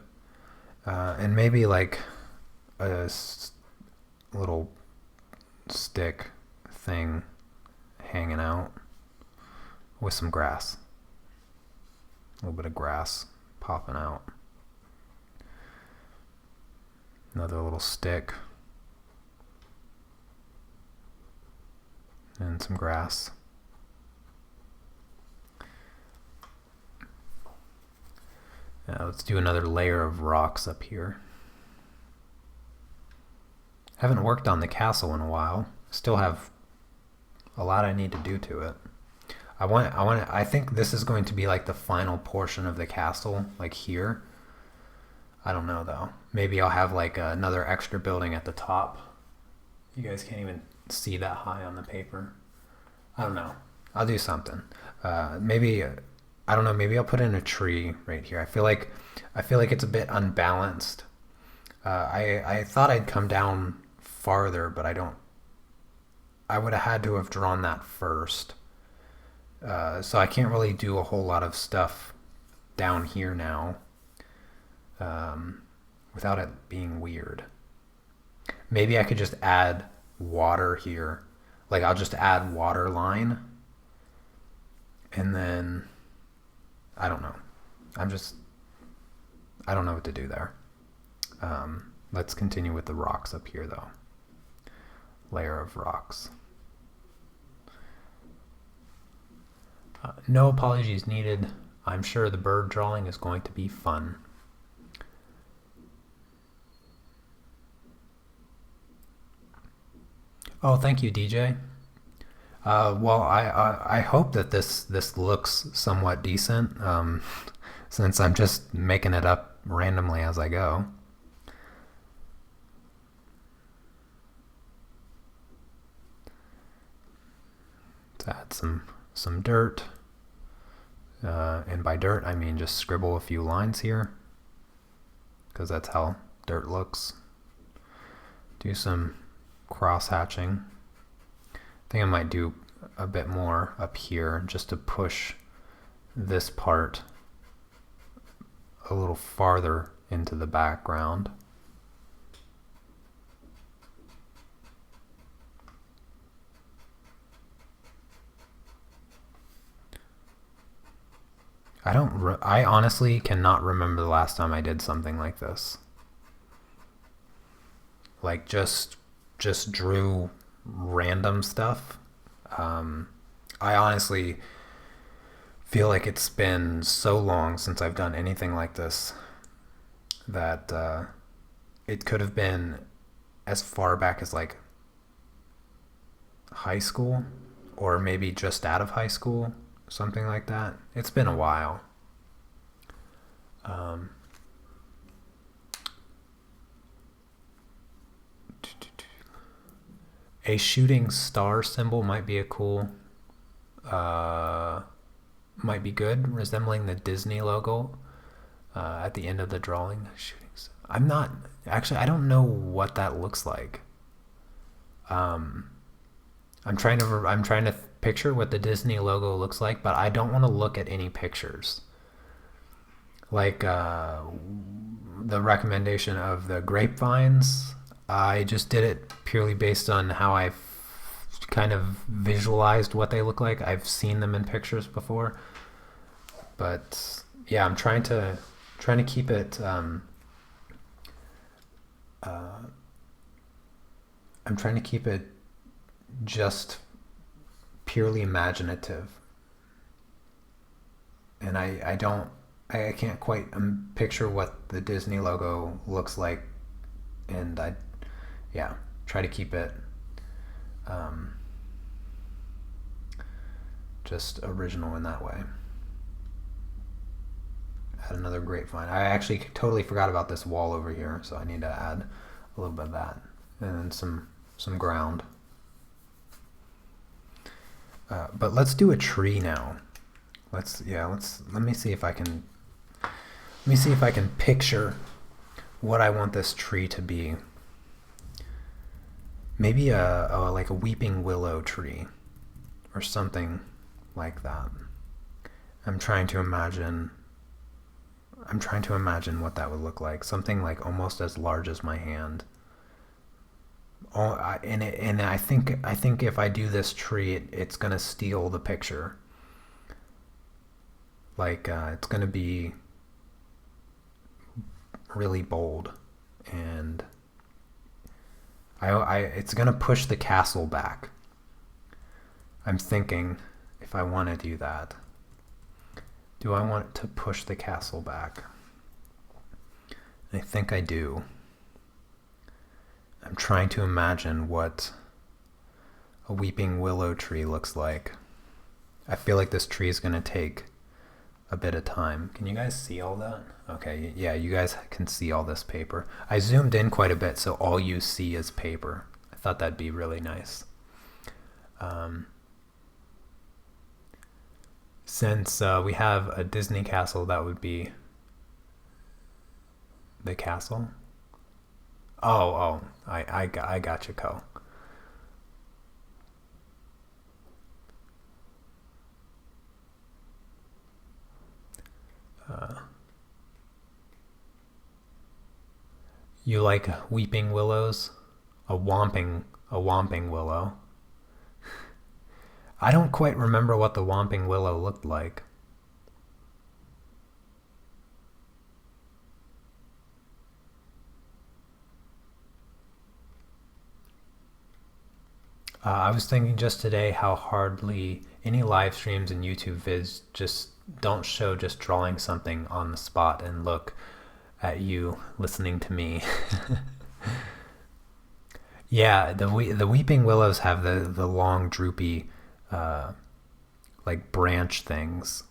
[SPEAKER 1] And maybe like a little stick thing hanging out with some grass. A little bit of grass popping out. Another little stick. And some grass. Now let's do another layer of rocks up here. Haven't worked on the castle in a while. Still have a lot I need to do to it. I think this is going to be like the final portion of the castle, like here. I don't know though. Maybe I'll have like another extra building at the top. You guys can't even see that high on the paper. I don't know. I'll do something. Maybe I don't know. Maybe I'll put in a tree right here. I feel like it's a bit unbalanced. I thought I'd come down farther, but I don't. I would have had to have drawn that first. So I can't really do a whole lot of stuff down here now without it being weird. Maybe I could just add water here. Like I'll just add water line. And then, I don't know. I don't know what to do there. Let's continue with the rocks up here though. Layer of rocks. No apologies needed. I'm sure the bird drawing is going to be fun. Oh, thank you, DJ. Well, I hope that this looks somewhat decent, since I'm just making it up randomly as I go. Let's add some dirt, and by dirt I mean just scribble a few lines here, because that's how dirt looks. Do some cross hatching. I think I might do a bit more up here just to push this part a little farther into the background. I honestly cannot remember the last time I did something like this. Like just drew random stuff. I honestly feel like it's been so long since I've done anything like this that it could have been as far back as like high school, or maybe just out of high school, something like that. It's been a while. Um, a shooting star symbol might be a cool, uh, might be good, resembling the Disney logo at the end of the drawing. I'm not actually. I don't know what that looks like. Um, I'm trying to picture what the Disney logo looks like, but I don't want to look at any pictures. Like the recommendation of the grapevines, I just did it purely based on how I kind of visualized what they look like. I've seen them in pictures before, but yeah, I'm trying to keep it. I'm trying to keep it just purely imaginative, and I can't quite picture what the Disney logo looks like, and yeah, try to keep it um, just original in that way. Add another grapevine. I actually totally forgot about this wall over here, so I need to add a little bit of that, and then some ground. But let's do a tree now. Let me see if I can picture what I want this tree to be. Maybe like a weeping willow tree or something like that. I'm trying to imagine what that would look like. Something like almost as large as my hand. And I think if I do this tree, it's gonna steal the picture. Like it's gonna be really bold, and it's gonna push the castle back. I'm thinking if I want to do that. Do I want to push the castle back? I think I do. I'm trying to imagine what a weeping willow tree looks like. I feel like this tree is going to take a bit of time. Can you guys see all that? Okay, yeah, you guys can see all this paper. I zoomed in quite a bit, so all you see is paper. I thought that'd be really nice. Since we have a Disney castle, that would be the castle. I got you, Co. You like weeping willows? A whomping willow. I don't quite remember what the whomping willow looked like. I was thinking just today how hardly any live streams and YouTube vids just don't show just drawing something on the spot and look at you listening to me. Yeah, the weeping willows have the long droopy like branch things.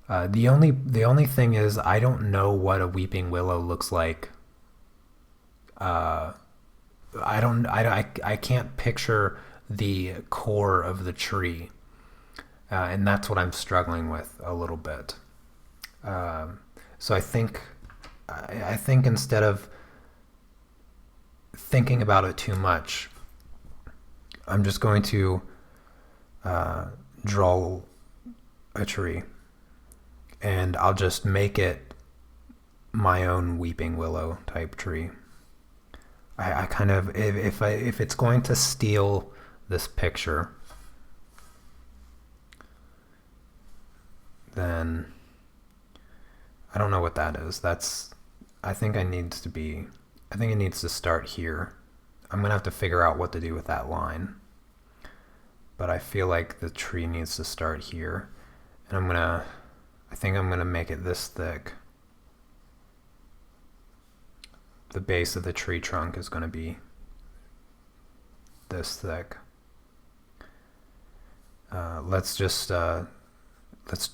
[SPEAKER 1] The only thing is I don't know what a weeping willow looks like. I can't picture the core of the tree, and that's what I'm struggling with a little bit. So I think instead of thinking about it too much, I'm just going to draw a tree, and I'll just make it my own weeping willow type tree. I kind of, if it's going to steal this picture, then I don't know what that is. I think it needs to start here. I'm gonna have to figure out what to do with that line, but I feel like the tree needs to start here, and I think I'm gonna make it this thick. the base of the tree trunk is going to be this thick. Let's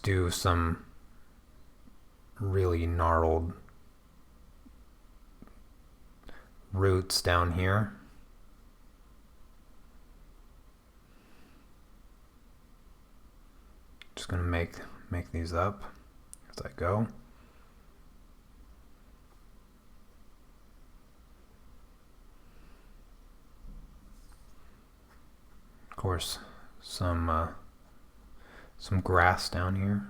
[SPEAKER 1] do some really gnarled roots down here. Just gonna make these up as I go. Of course, some grass down here.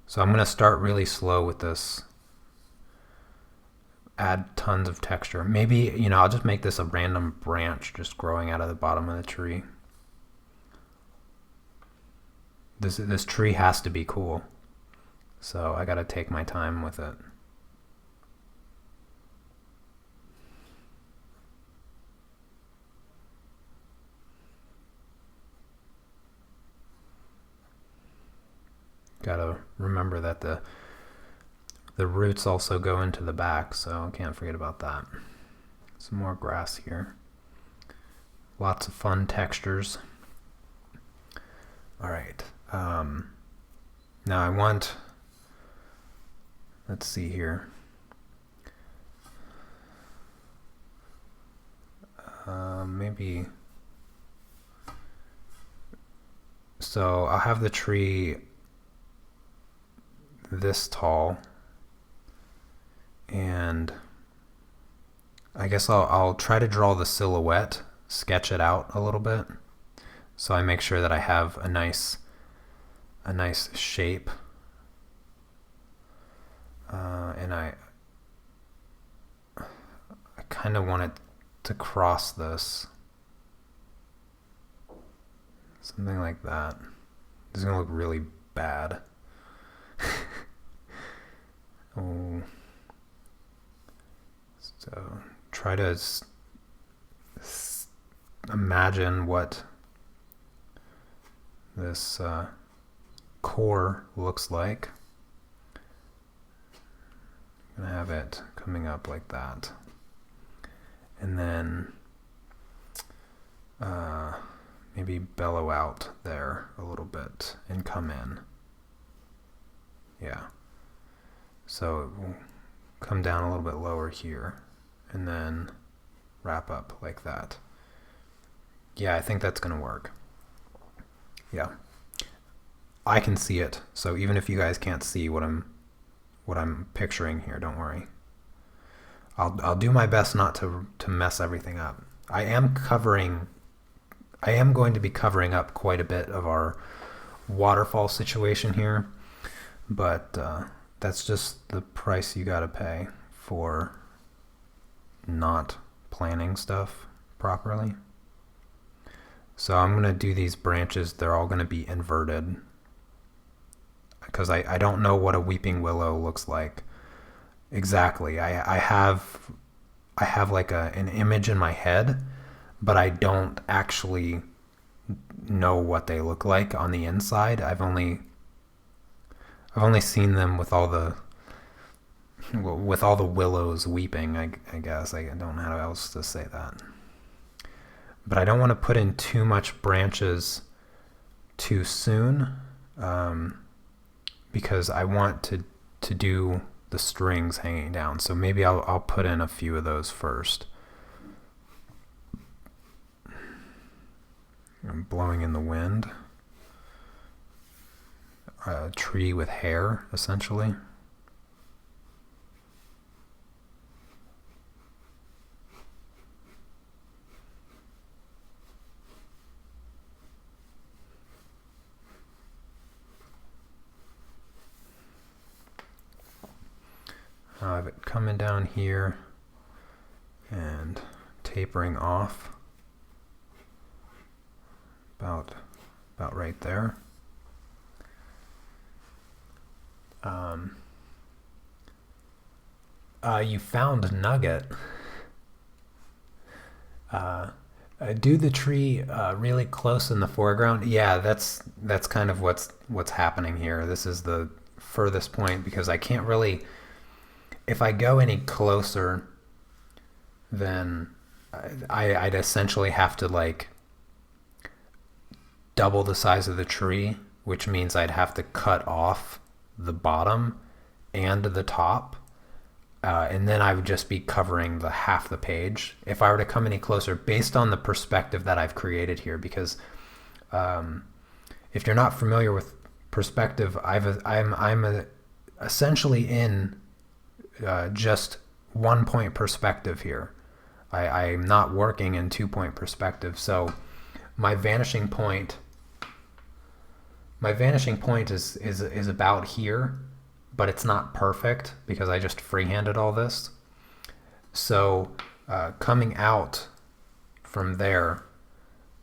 [SPEAKER 1] So I'm gonna start really slow with this. Add tons of texture. Maybe, I'll just make this a random branch just growing out of the bottom of the tree. This tree has to be cool, so I gotta take my time with it. Gotta remember that the roots also go into the back, so I can't forget about that. Some more grass here. Lots of fun textures. All right. Now I want, let's see here. Maybe, so I'll have the tree this tall, and I guess I'll try to draw the silhouette, sketch it out a little bit, so I make sure that I have a nice shape, and I kind of want it to cross this, something like that. This is gonna look really bad. Oh, so try to imagine what this core looks like. I'm gonna have it coming up like that, and then maybe bellow out there a little bit and come in. Yeah. So it will come down a little bit lower here and then wrap up like that. Yeah, I think that's gonna work. Yeah. I can see it, so even if you guys can't see what I'm picturing here, don't worry. I'll do my best not to mess everything up. I am going to be covering up quite a bit of our waterfall situation here, but that's just the price you gotta pay for not planning stuff properly. So I'm gonna do these branches, they're all gonna be inverted, because I don't know what a weeping willow looks like exactly. I have like an image in my head, but I don't actually know what they look like on the inside. I've only seen them with all the willows weeping, I guess. I don't know how else to say that. But I don't want to put in too much branches too soon, because I want to do the strings hanging down. So maybe I'll put in a few of those first. I'm blowing in the wind. A tree with hair, essentially. I have it coming down here and tapering off about right there. You found Nugget. Do the tree really close in the foreground. Yeah, that's kind of what's happening here. This is the furthest point, because I can't really, if I go any closer, then I'd essentially have to like double the size of the tree, which means I'd have to cut off the bottom and the top. And then I would just be covering the half the page if I were to come any closer based on the perspective that I've created here. Because if you're not familiar with perspective, I'm essentially in just 1 point perspective here. I'm not working in 2 point perspective. So my vanishing point is about here, but it's not perfect because I just freehanded all this. So coming out from there,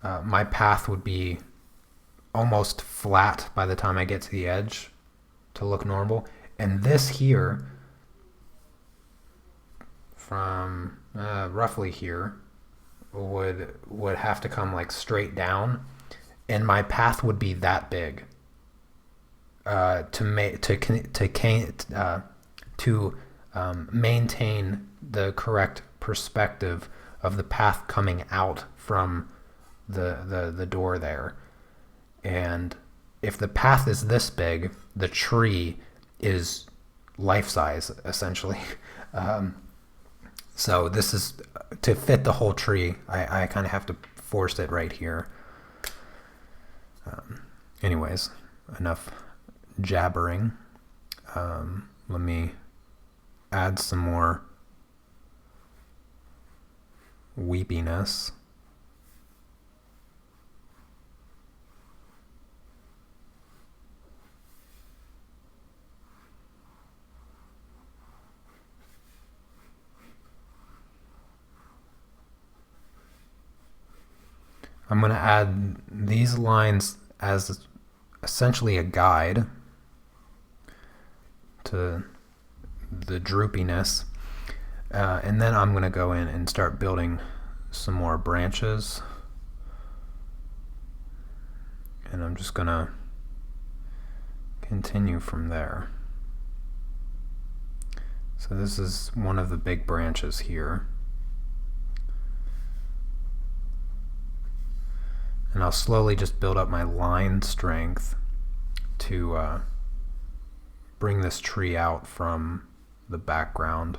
[SPEAKER 1] my path would be almost flat by the time I get to the edge to look normal. And this here, from roughly here, would have to come like straight down, and my path would be that big to maintain the correct perspective of the path coming out from the door there. And if the path is this big, the tree is life size essentially. So this is to fit the whole tree. I kind of have to force it right here. Anyways, enough jabbering. Let me add some more weepiness. I'm going to add these lines as essentially a guide to the droopiness. And then I'm going to go in and start building some more branches. And I'm just going to continue from there. So this is one of the big branches here. And I'll slowly just build up my line strength to bring this tree out from the background.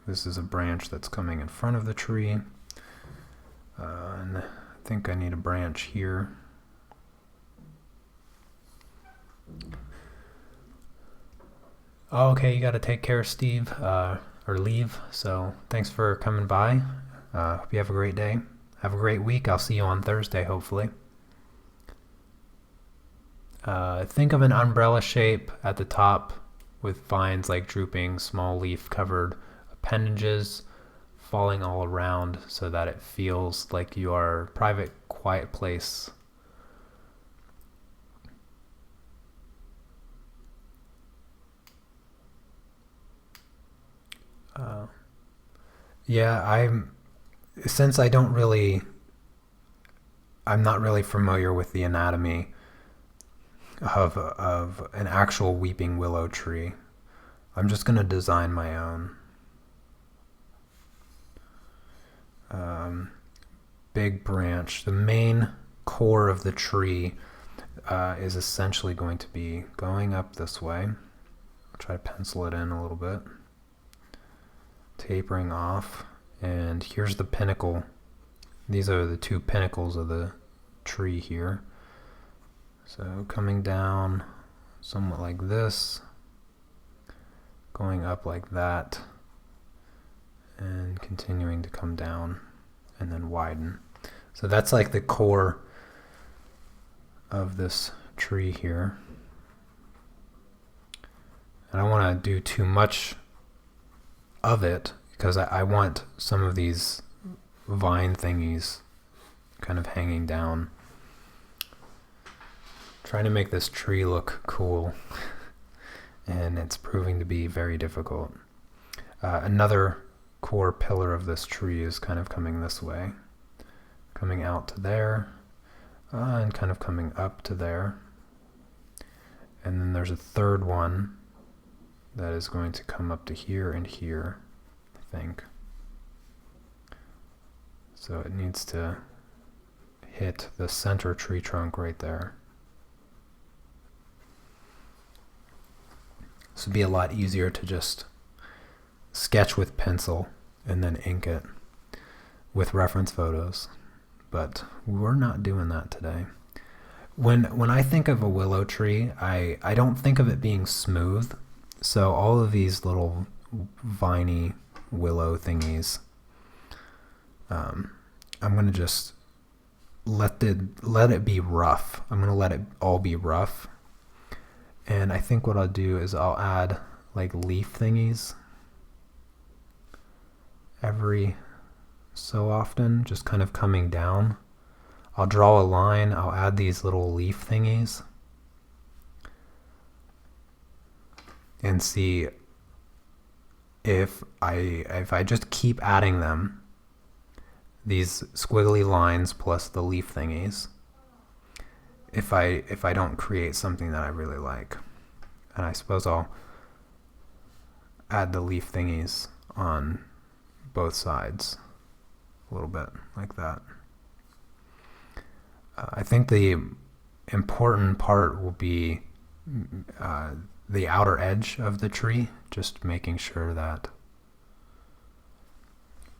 [SPEAKER 1] This is a branch that's coming in front of the tree. And I think I need a branch here. Oh, okay, you gotta take care, Steve, or leave. So thanks for coming by. Hope you have a great day. Have a great week. I'll see you on Thursday, hopefully. Think of an umbrella shape at the top with vines like drooping, small leaf covered appendages falling all around so that it feels like you are a private, quiet place. Yeah, since I'm not really familiar with the anatomy of an actual weeping willow tree. I'm just going to design my own. Big branch. The main core of the tree is essentially going to be going up this way. I'll try to pencil it in a little bit. Tapering off. And here's the pinnacle. These are the two pinnacles of the tree here. So coming down somewhat like this, going up like that, and continuing to come down and then widen. So that's like the core of this tree here. I don't want to do too much of it because I want some of these vine thingies kind of hanging down. Trying to make this tree look cool, and it's proving to be very difficult. Another core pillar of this tree is kind of coming this way, coming out to there, and kind of coming up to there. And then there's a third one that is going to come up to here and here, I think. So it needs to hit the center tree trunk right there. This would be a lot easier to just sketch with pencil and then ink it with reference photos, but we're not doing that today. When I think of a willow tree, I don't think of it being smooth. So all of these little viney willow thingies, I'm gonna just let it be rough. I'm gonna let it all be rough. And I think what I'll do is I'll add like leaf thingies every so often, just kind of coming down. I'll draw a line, I'll add these little leaf thingies and see if I just keep adding them, these squiggly lines plus the leaf thingies, if I don't create something that I really like. And I suppose I'll add the leaf thingies on both sides a little bit like that. I think the important part will be the outer edge of the tree, just making sure that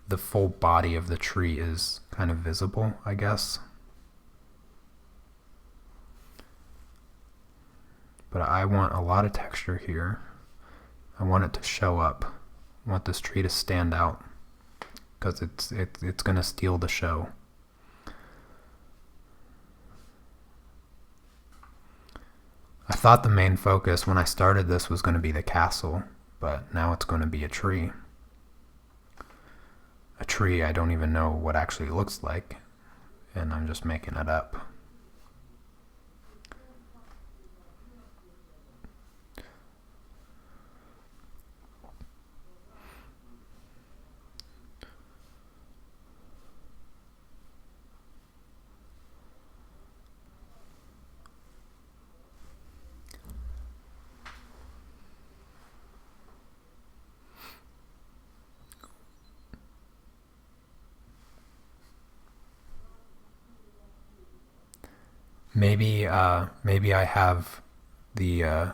[SPEAKER 1] the full body of the tree is kind of visible, I guess. But I want a lot of texture here. I want it to show up. I want this tree to stand out because it's going to steal the show. I thought the main focus when I started this was going to be the castle, but now it's going to be a tree. A tree I don't even know what actually looks like, and I'm just making it up. Maybe I have the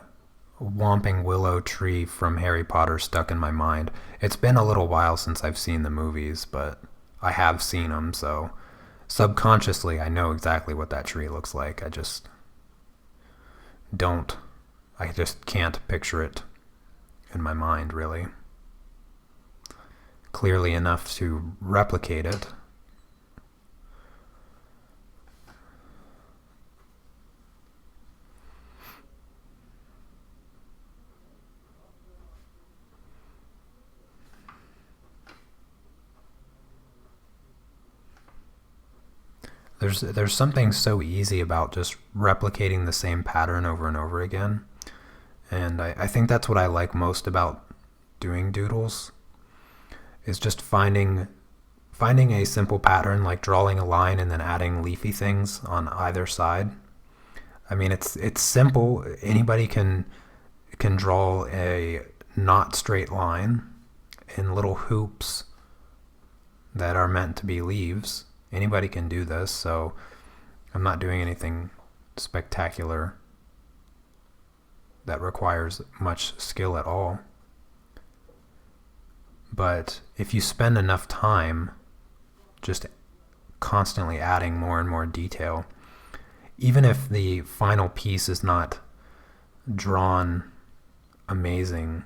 [SPEAKER 1] Whomping Willow tree from Harry Potter stuck in my mind. It's been a little while since I've seen the movies, but I have seen them, so subconsciously I know exactly what that tree looks like. I just can't picture it in my mind, really. Clearly enough to replicate it. There's something so easy about just replicating the same pattern over and over again. And I think that's what I like most about doing doodles, is just finding a simple pattern, like drawing a line and then adding leafy things on either side. I mean, it's simple. Anybody can draw a not straight line in little hoops that are meant to be leaves. Anybody can do this, so I'm not doing anything spectacular that requires much skill at all. But if you spend enough time just constantly adding more and more detail, even if the final piece is not drawn amazing,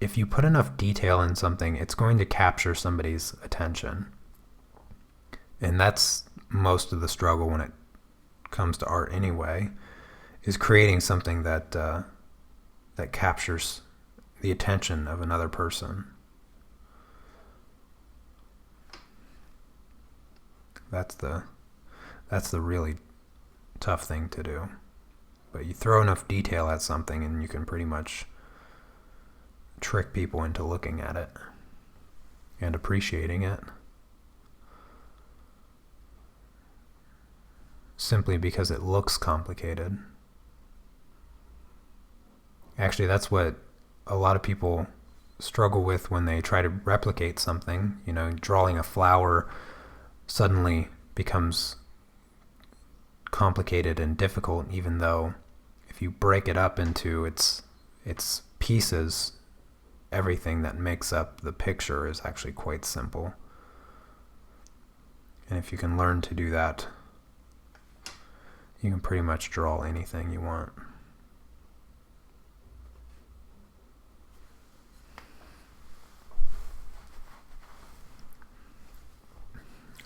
[SPEAKER 1] if you put enough detail in something, it's going to capture somebody's attention. And that's most of the struggle when it comes to art anyway, is creating something that captures the attention of another person. That's the really tough thing to do. But you throw enough detail at something and you can pretty much trick people into looking at it and appreciating it. Simply because it looks complicated. Actually, that's what a lot of people struggle with when they try to replicate something. You know, drawing a flower suddenly becomes complicated and difficult, even though if you break it up into its pieces, everything that makes up the picture is actually quite simple. And if you can learn to do that, you can pretty much draw anything you want.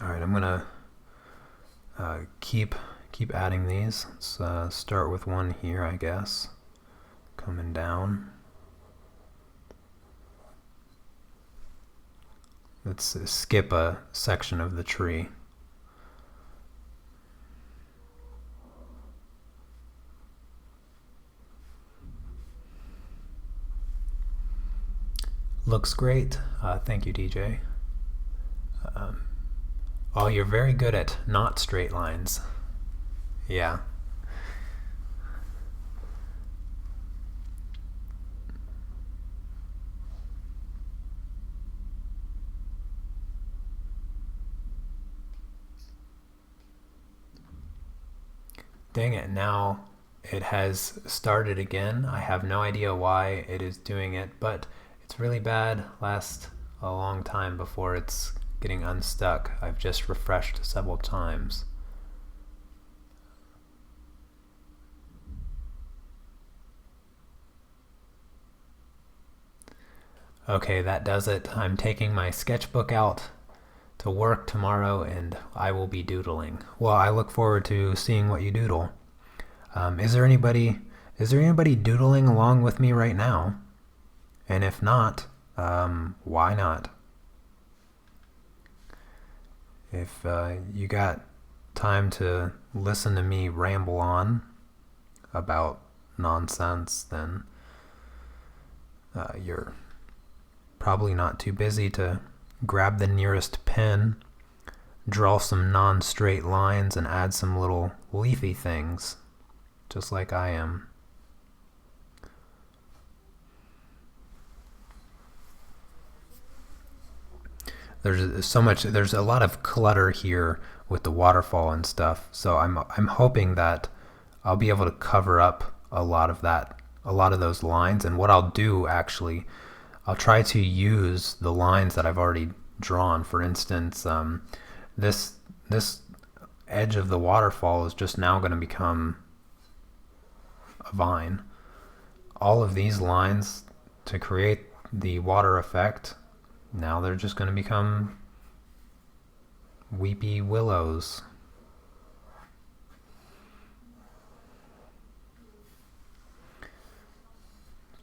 [SPEAKER 1] All right, I'm gonna keep adding these. Let's start with one here, I guess. Coming down. Let's skip a section of the tree. Looks great. Thank you, DJ. Oh, you're very good at not straight lines. Yeah. Dang it, now it has started again. I have no idea why it is doing it, but it's really bad. Lasts a long time before it's getting unstuck. I've just refreshed several times. Okay, that does it. I'm taking my sketchbook out to work tomorrow and I will be doodling. Well, I look forward to seeing what you doodle. Is there anybody doodling along with me right now? And if not, why not? If you got time to listen to me ramble on about nonsense, then you're probably not too busy to grab the nearest pen, draw some non-straight lines, and add some little leafy things, just like I am. There's a lot of clutter here with the waterfall and stuff, so I'm hoping that I'll be able to cover up a lot of those lines. And what I'll do, actually, I'll try to use the lines that I've already drawn. For instance, this edge of the waterfall is just now going to become a vine. All of these lines to create the water effect, now they're just going to become weepy willows.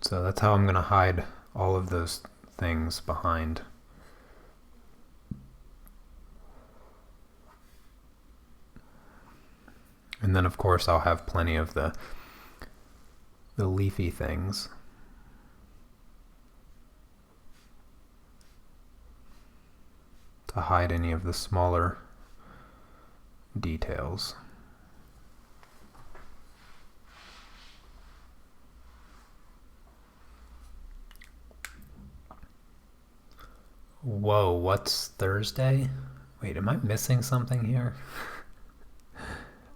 [SPEAKER 1] So that's how I'm going to hide all of those things behind. And then of course I'll have plenty of the leafy things. To hide any of the smaller details. Whoa, what's Thursday? Wait, am I missing something here?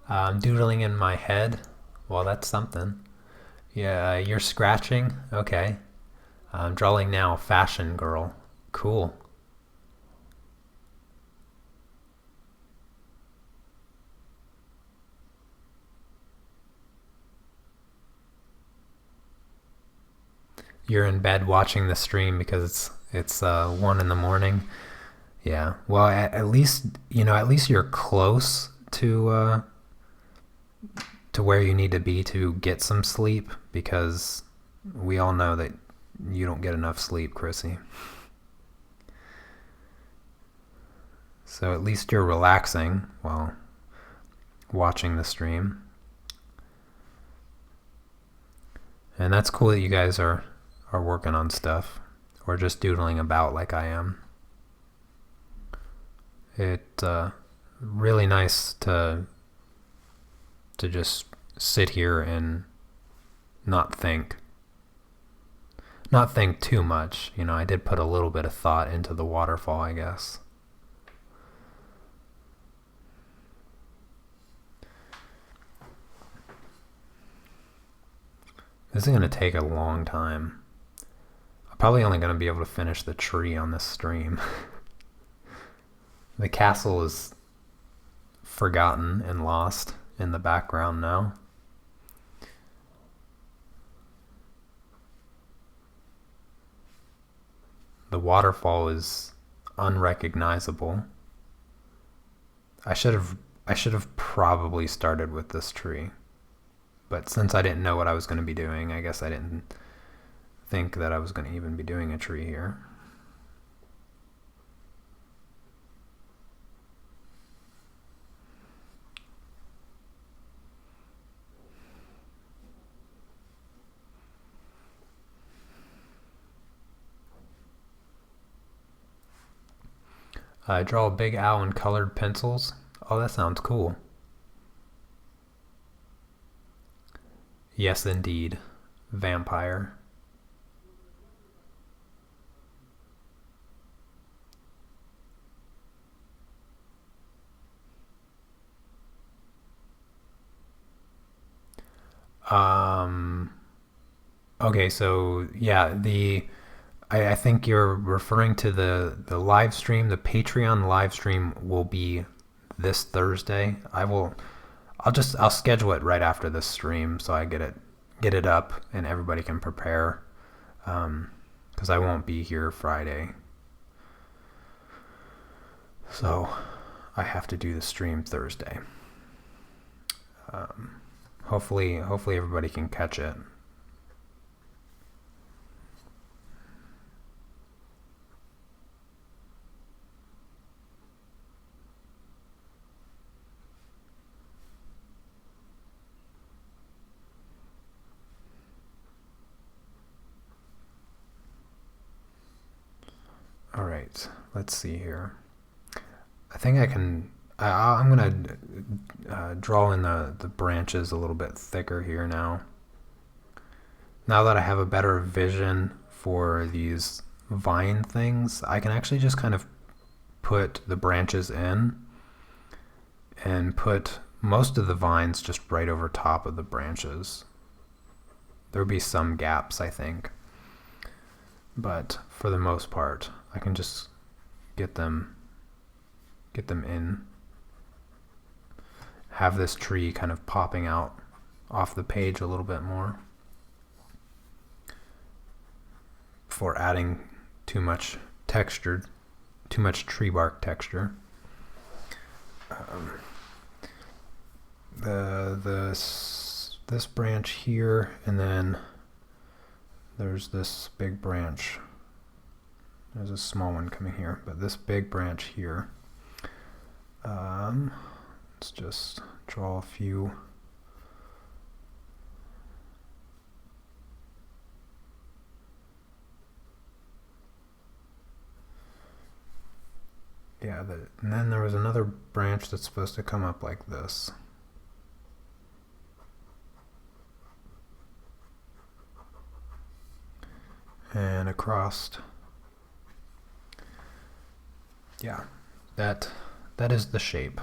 [SPEAKER 1] I'm doodling in my head. Well, that's something. Yeah, you're scratching? Okay. I'm drawing now, fashion girl. Cool. You're in bed watching the stream because it's 1 in the morning. Yeah. Well, at least you're close to where you need to be to get some sleep, because we all know that you don't get enough sleep, Chrissy. So at least you're relaxing while watching the stream. And that's cool that you guys are working on stuff or just doodling about like I am. It's really nice to just sit here and not think not think too much. You know, I did put a little bit of thought into the waterfall, I guess. This is going to take a long time. I'm probably only going to be able to finish the tree on this stream. The castle is forgotten and lost in the background now. The waterfall is unrecognizable. I should have probably started with this tree. But since I didn't know what I was going to be doing, I guess I didn't think that I was going to even be doing a tree here. I draw a big owl in colored pencils. Oh, that sounds cool. Yes, indeed. Vampire. Okay, so yeah, I think you're referring to the live stream. The Patreon live stream will be this Thursday. I'll schedule it right after this stream so I get it up and everybody can prepare. Because I won't be here Friday, so I have to do the stream Thursday. Hopefully everybody can catch it. All right, let's see here. I think I'm gonna draw in the branches a little bit thicker here now. Now that I have a better vision for these vine things, I can actually just kind of put the branches in and put most of the vines just right over top of the branches. There'll be some gaps, I think, but for the most part, I can just get them in. Have this tree kind of popping out off the page a little bit more before adding too much texture, too much tree bark texture. This branch here, and then there's this big branch. There's a small one coming here, but this big branch here. Let's just draw a few. Yeah, and then there was another branch that's supposed to come up like this. And across. Yeah, that is the shape.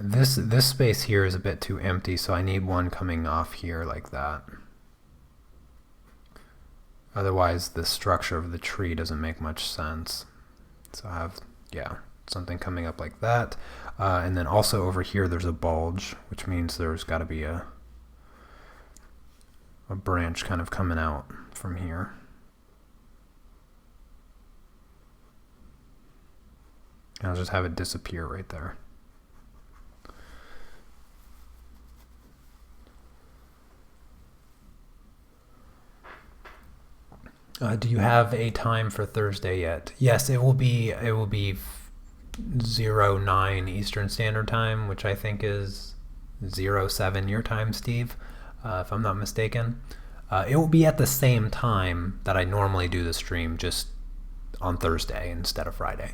[SPEAKER 1] This space here is a bit too empty, so I need one coming off here like that. Otherwise, the structure of the tree doesn't make much sense. So I have, yeah, something coming up like that. And then also over here there's a bulge, which means there's got to be a branch kind of coming out from here. I'll just have it disappear right there. Do you have a time for Thursday yet? Yes, it will be 09 Eastern Standard Time, which I think is 07 your time, Steve, if I'm not mistaken. It will be at the same time that I normally do the stream, just on Thursday instead of Friday.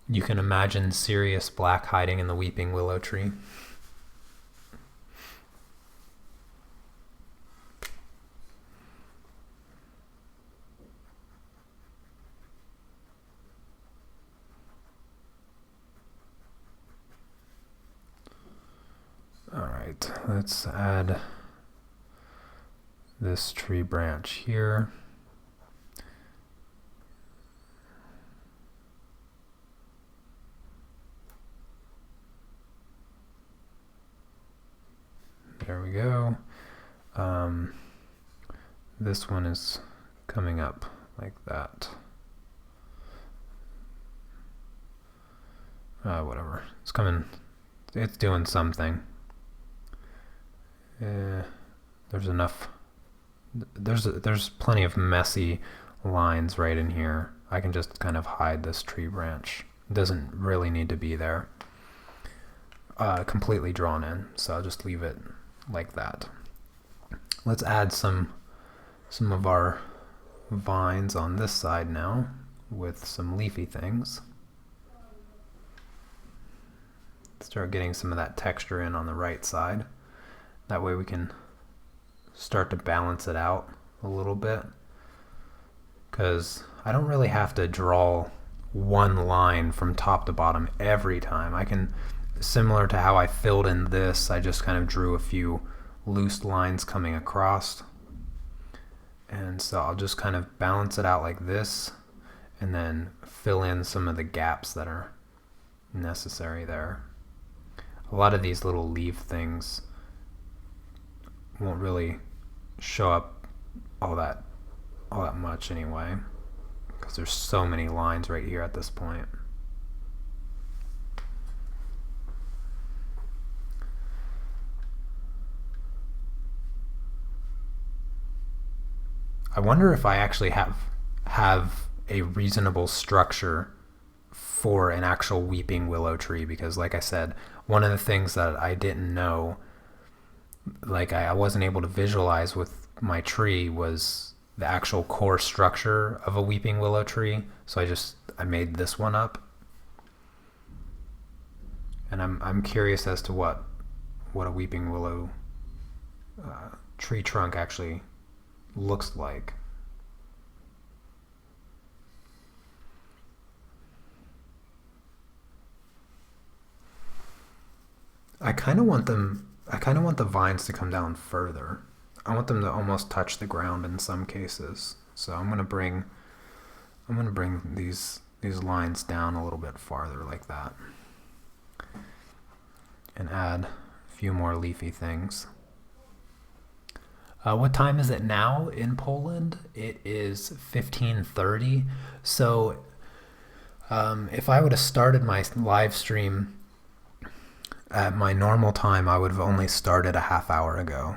[SPEAKER 1] You can imagine Sirius Black hiding in the weeping willow tree. right, let's add this tree branch here. There we go. This one is coming up like that. Whatever. It's coming. It's doing something. There's enough. There's plenty of messy lines right in here. I can just kind of hide this tree branch. It doesn't really need to be there. Completely drawn in, so I'll just leave it like that. Let's add some of our vines on this side now with some leafy things. Start getting some of that texture in on the right side. That way we can start to balance it out a little bit, because I don't really have to draw one line from top to bottom every time. I can, similar to how I filled in this, I just kind of drew a few loose lines coming across, and so I'll just kind of balance it out like this and then fill in some of the gaps that are necessary there. A lot of these little leaf things won't really show up all that much anyway, because there's so many lines right here at this point. I wonder if I actually have a reasonable structure for an actual weeping willow tree, because like I said, one of the things that I didn't know, like I wasn't able to visualize with my tree, was the actual core structure of a weeping willow tree. So I made this one up, and I'm curious as to what a weeping willow tree trunk actually looks like. I kind of want the vines to come down further. I want them to almost touch the ground in some cases. So I'm gonna bring these lines down a little bit farther like that, and add a few more leafy things. What time is it now in Poland? It is 15:30. So if I would have started my live stream at my normal time, I would have only started a half hour ago.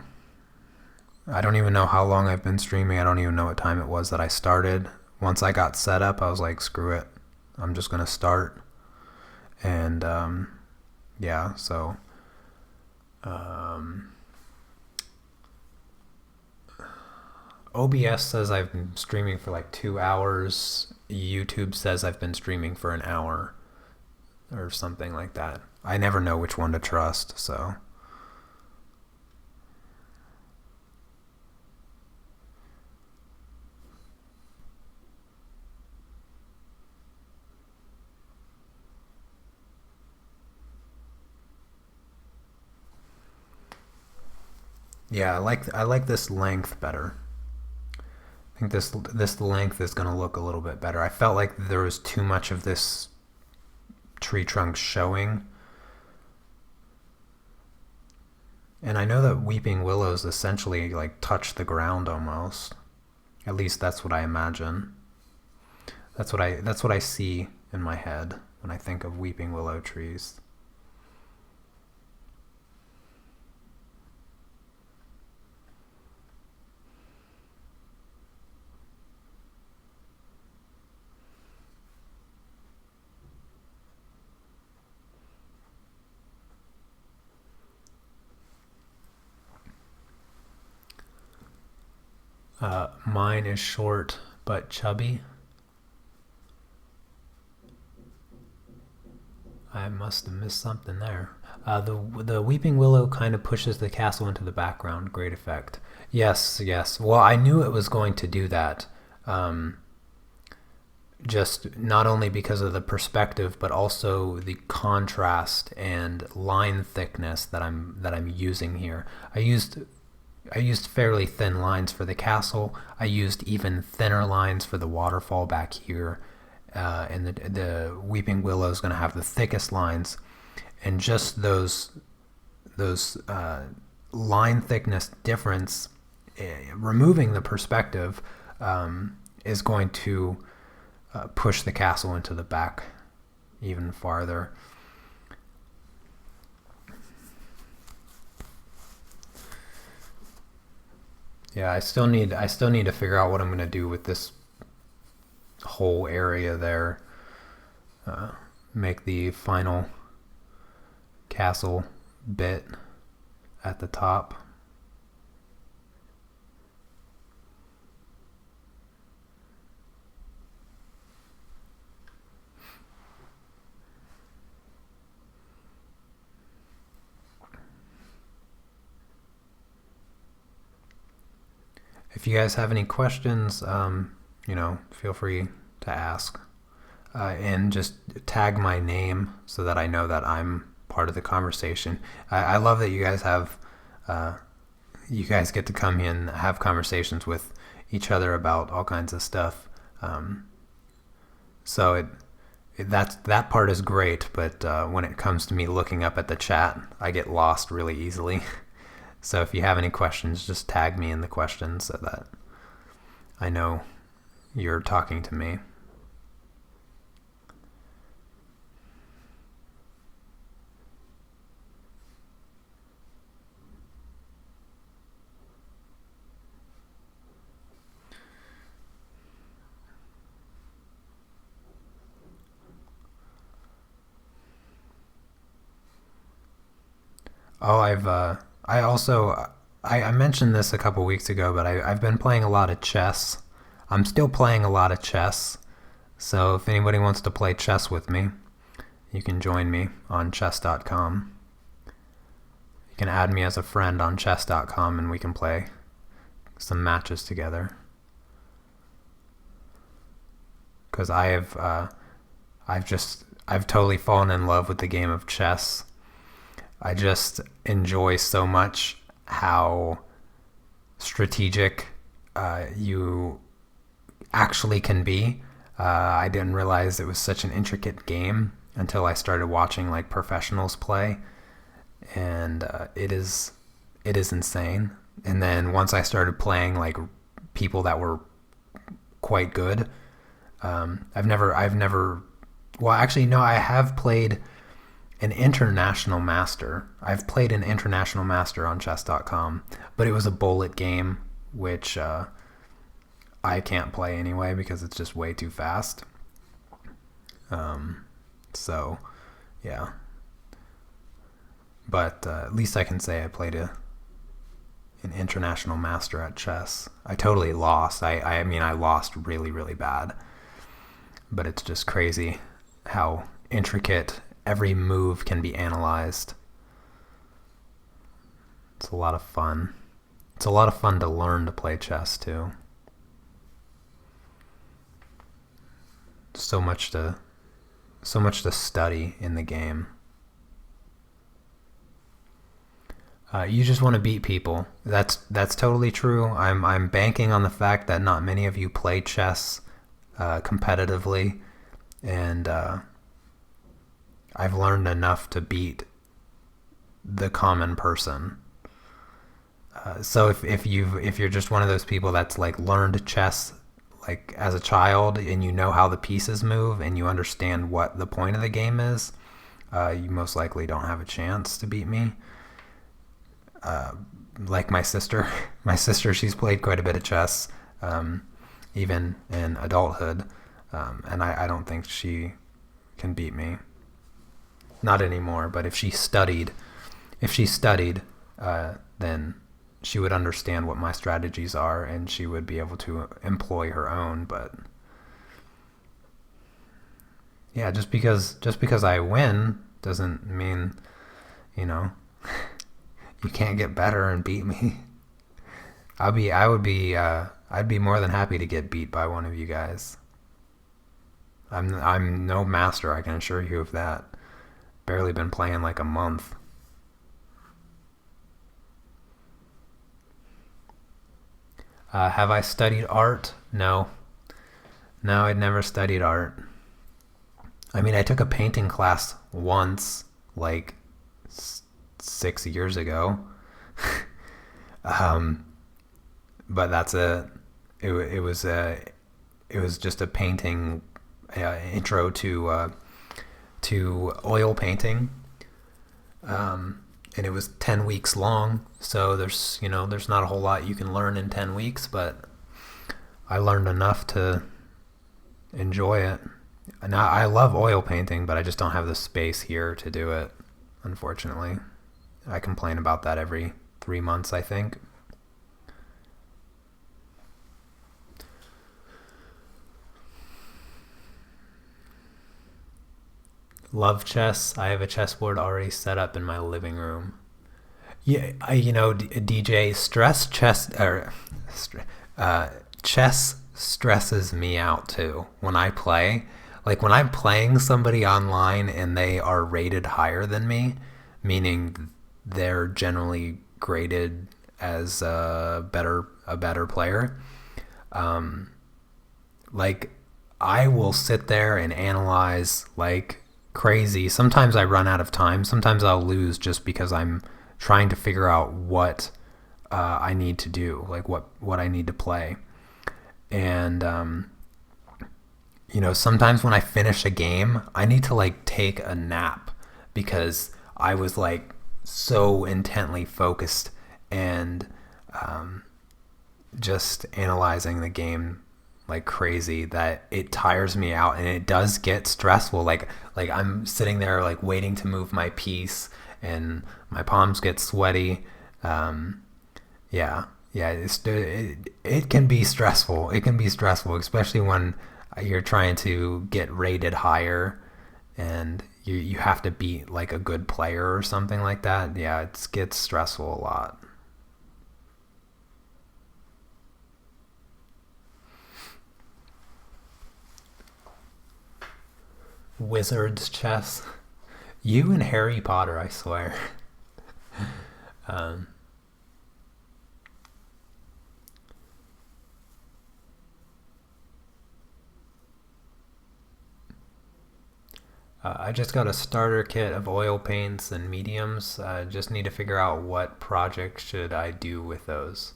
[SPEAKER 1] I don't even know how long I've been streaming. I don't even know what time it was that I started. Once I got set up, I was like, screw it, I'm just gonna start. And yeah, so OBS says I've been streaming for like 2 hours. YouTube says I've been streaming for an hour or something like that. I never know which one to trust, so. Yeah, I like this length better. I think this length is going to look a little bit better. I felt like there was too much of this tree trunk showing. And I know that weeping willows essentially like touch the ground almost. At least that's what I imagine. That's what I see in my head when I think of weeping willow trees. Mine is short but chubby. I must have missed something there. The weeping willow kind of pushes the castle into the background. Great effect. Yes. Well, I knew it was going to do that. just not only because of the perspective, but also the contrast and line thickness that I'm using here. I used fairly thin lines for the castle. I used even thinner lines for the waterfall back here, and the Weeping Willow is going to have the thickest lines, and just those line thickness difference, removing the perspective, is going to push the castle into the back even farther. Yeah, I still need to figure out what I'm going to do with this whole area there. Make the final castle bit at the top. If you guys have any questions, feel free to ask. And just tag my name so that I know that I'm part of the conversation. I love that you guys get to come in and have conversations with each other about all kinds of stuff. So that part is great, but when it comes to me looking up at the chat, I get lost really easily. So if you have any questions, just tag me in the questions so that I know you're talking to me. Oh, I mentioned this a couple weeks ago, but I've been playing a lot of chess. I'm still playing a lot of chess. So if anybody wants to play chess with me, you can join me on chess.com. You can add me as a friend on chess.com and we can play some matches together. Because I've totally fallen in love with the game of chess. I just enjoy so much how strategic you actually can be. I didn't realize it was such an intricate game until I started watching like professionals play, and it is insane. And then once I started playing like people that were quite good, I've never. Well, actually, no, I have played an international master. I've played an international master on chess.com, but it was a bullet game, which I can't play anyway because it's just way too fast. So, yeah. But at least I can say I played an international master at chess. I totally lost. I mean, I lost really, really bad. But it's just crazy how intricate every move can be analyzed. It's a lot of fun. It's a lot of fun to learn to play chess too. So much to study in the game. You just want to beat people. That's totally true. I'm banking on the fact that not many of you play chess competitively, and I've learned enough to beat the common person. So if you're just one of those people that's like learned chess like as a child and you know how the pieces move and you understand what the point of the game is, you most likely don't have a chance to beat me. Like my sister, she's played quite a bit of chess, even in adulthood, and I don't think she can beat me. Not anymore, but if she studied, then she would understand what my strategies are and she would be able to employ her own. But yeah, just because I win doesn't mean, you can't get better and beat me. I'd be more than happy to get beat by one of you guys. I'm no master, I can assure you of that. Barely been playing like a month. Have I studied art? No. No, I'd never studied art. I mean, I took a painting class once, like 6 years ago. um, but that's it was just a painting intro to oil painting, and it was 10 weeks long. So there's not a whole lot you can learn in 10 weeks, but I learned enough to enjoy it. And I love oil painting, but I just don't have the space here to do it, unfortunately. I complain about that every 3 months, I think. Love chess. I have a chessboard already set up in my living room. Yeah, DJ, chess stresses me out too when I play. Like when I'm playing somebody online and they are rated higher than me, meaning they're generally graded as a better player. Um, like I will sit there and analyze like crazy. Sometimes I run out of time. Sometimes I'll lose just because I'm trying to figure out what I need to do, like what I need to play. And sometimes when I finish a game, I need to like take a nap because I was like so intently focused and um, just analyzing the game like crazy that it tires me out, and it does get stressful. Like I'm sitting there like waiting to move my piece, and my palms get sweaty. Um, yeah, yeah, it can be stressful. It can be stressful, especially when you're trying to get rated higher, and you have to beat like a good player or something like that. Yeah, it gets stressful a lot. Wizard's chess. You and Harry Potter, I swear. Um, I just got a starter kit of oil paints and mediums. I just need to figure out what project should I do with those.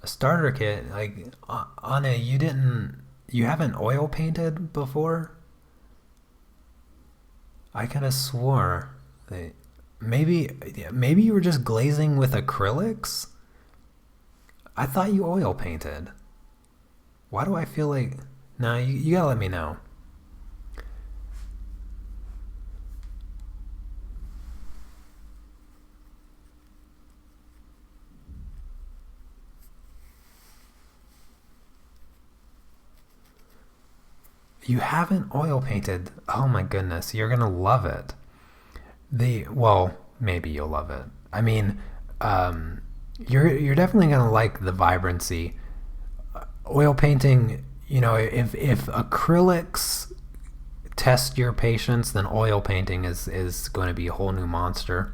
[SPEAKER 1] A starter kit, like Anna, you haven't oil painted before? I could have swore that maybe you were just glazing with acrylics. I thought you oil painted. Why do I feel like? No, you gotta let me know. You haven't oil painted. Oh my goodness, you're gonna love it. Well, maybe you'll love it. I mean, um, you're definitely gonna like the vibrancy. Oil painting, if acrylics test your patience, then oil painting is going to be a whole new monster.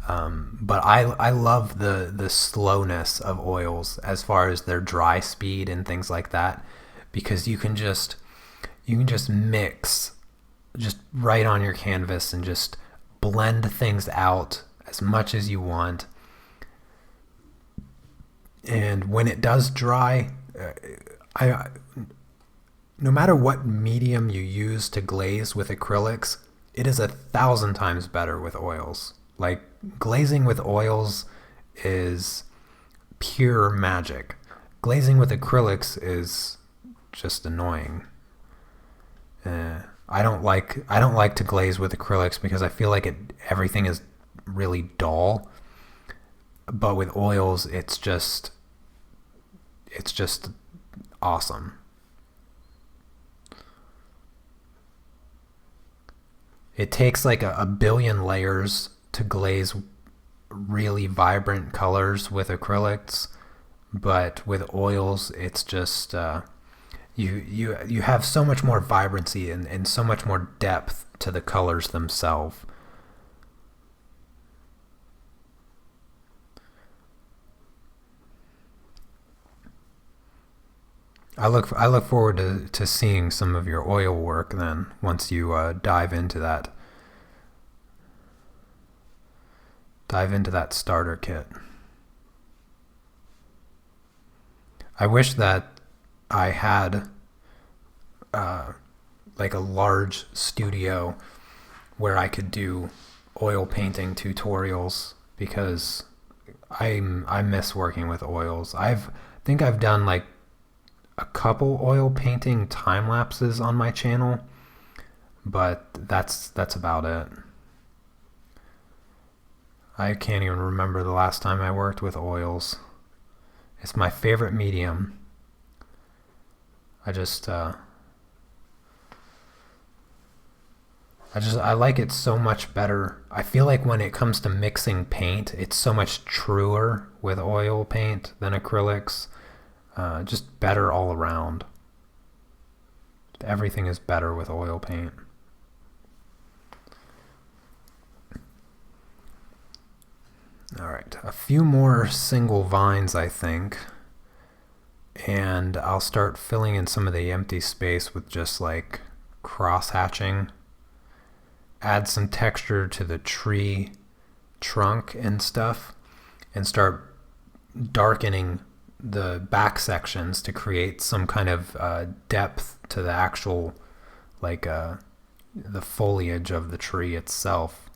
[SPEAKER 1] But I love the slowness of oils as far as their dry speed and things like that, because you can just mix just right on your canvas and just blend things out as much as you want. And when it does dry, I no matter what medium you use to glaze with acrylics, it is 1,000 times better with oils. Like glazing with oils is pure magic. Glazing with acrylics is just annoying. I don't like to glaze with acrylics because I feel like everything is really dull. But with oils, it's just awesome. It takes like a billion layers to glaze really vibrant colors with acrylics, but with oils, You have so much more vibrancy and so much more depth to the colors themselves. I look forward to seeing some of your oil work then once you dive into that starter kit. I wish that I had like a large studio where I could do oil painting tutorials because I miss working with oils. Think I've done like a couple oil painting time lapses on my channel, but that's about it. I can't even remember the last time I worked with oils. It's my favorite medium. I like it so much better. I feel like when it comes to mixing paint, it's so much truer with oil paint than acrylics. Just better all around. Everything is better with oil paint. Alright, a few more single vines, I think. And I'll start filling in some of the empty space with just like cross hatching. Add some texture to the tree trunk and stuff, and start darkening the back sections to create some kind of depth to the actual, like the foliage of the tree itself.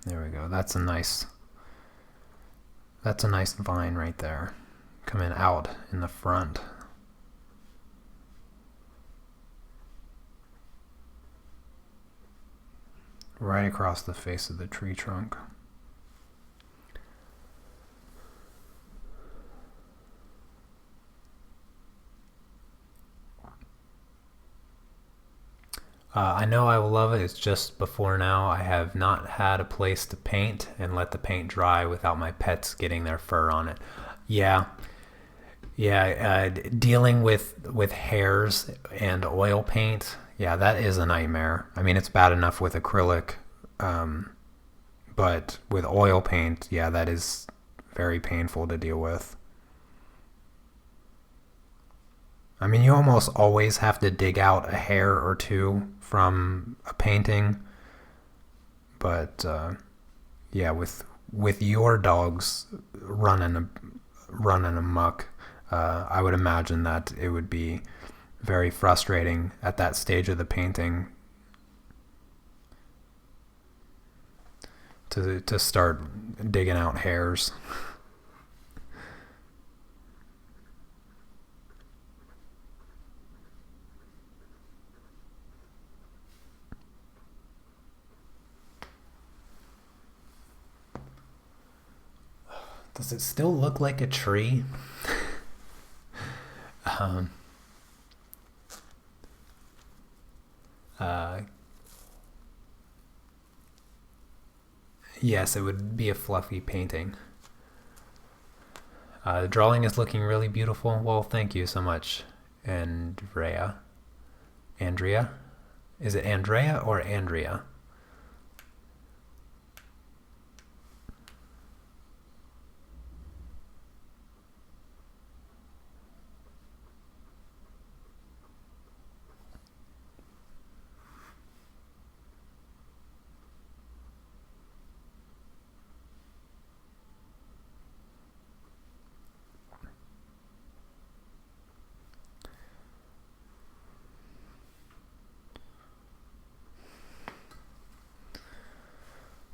[SPEAKER 1] There we go. That's a nice vine right there, coming out in the front. Right across the face of the tree trunk. I know I will love it. It's just before now. I have not had a place to paint and let the paint dry without my pets getting their fur on it. Yeah, dealing with hairs and oil paint. Yeah, that is a nightmare. I mean, it's bad enough with acrylic, but with oil paint, yeah, that is very painful to deal with. I mean, you almost always have to dig out a hair or two from a painting, but yeah, with your dogs running amok, I would imagine that it would be very frustrating at that stage of the painting to start digging out hairs. Does it still look like a tree? um, uh, yes, it would be a fluffy painting. The drawing is looking really beautiful. Well, thank you so much, Andrea. Andrea? Is it Andrea or Andrea?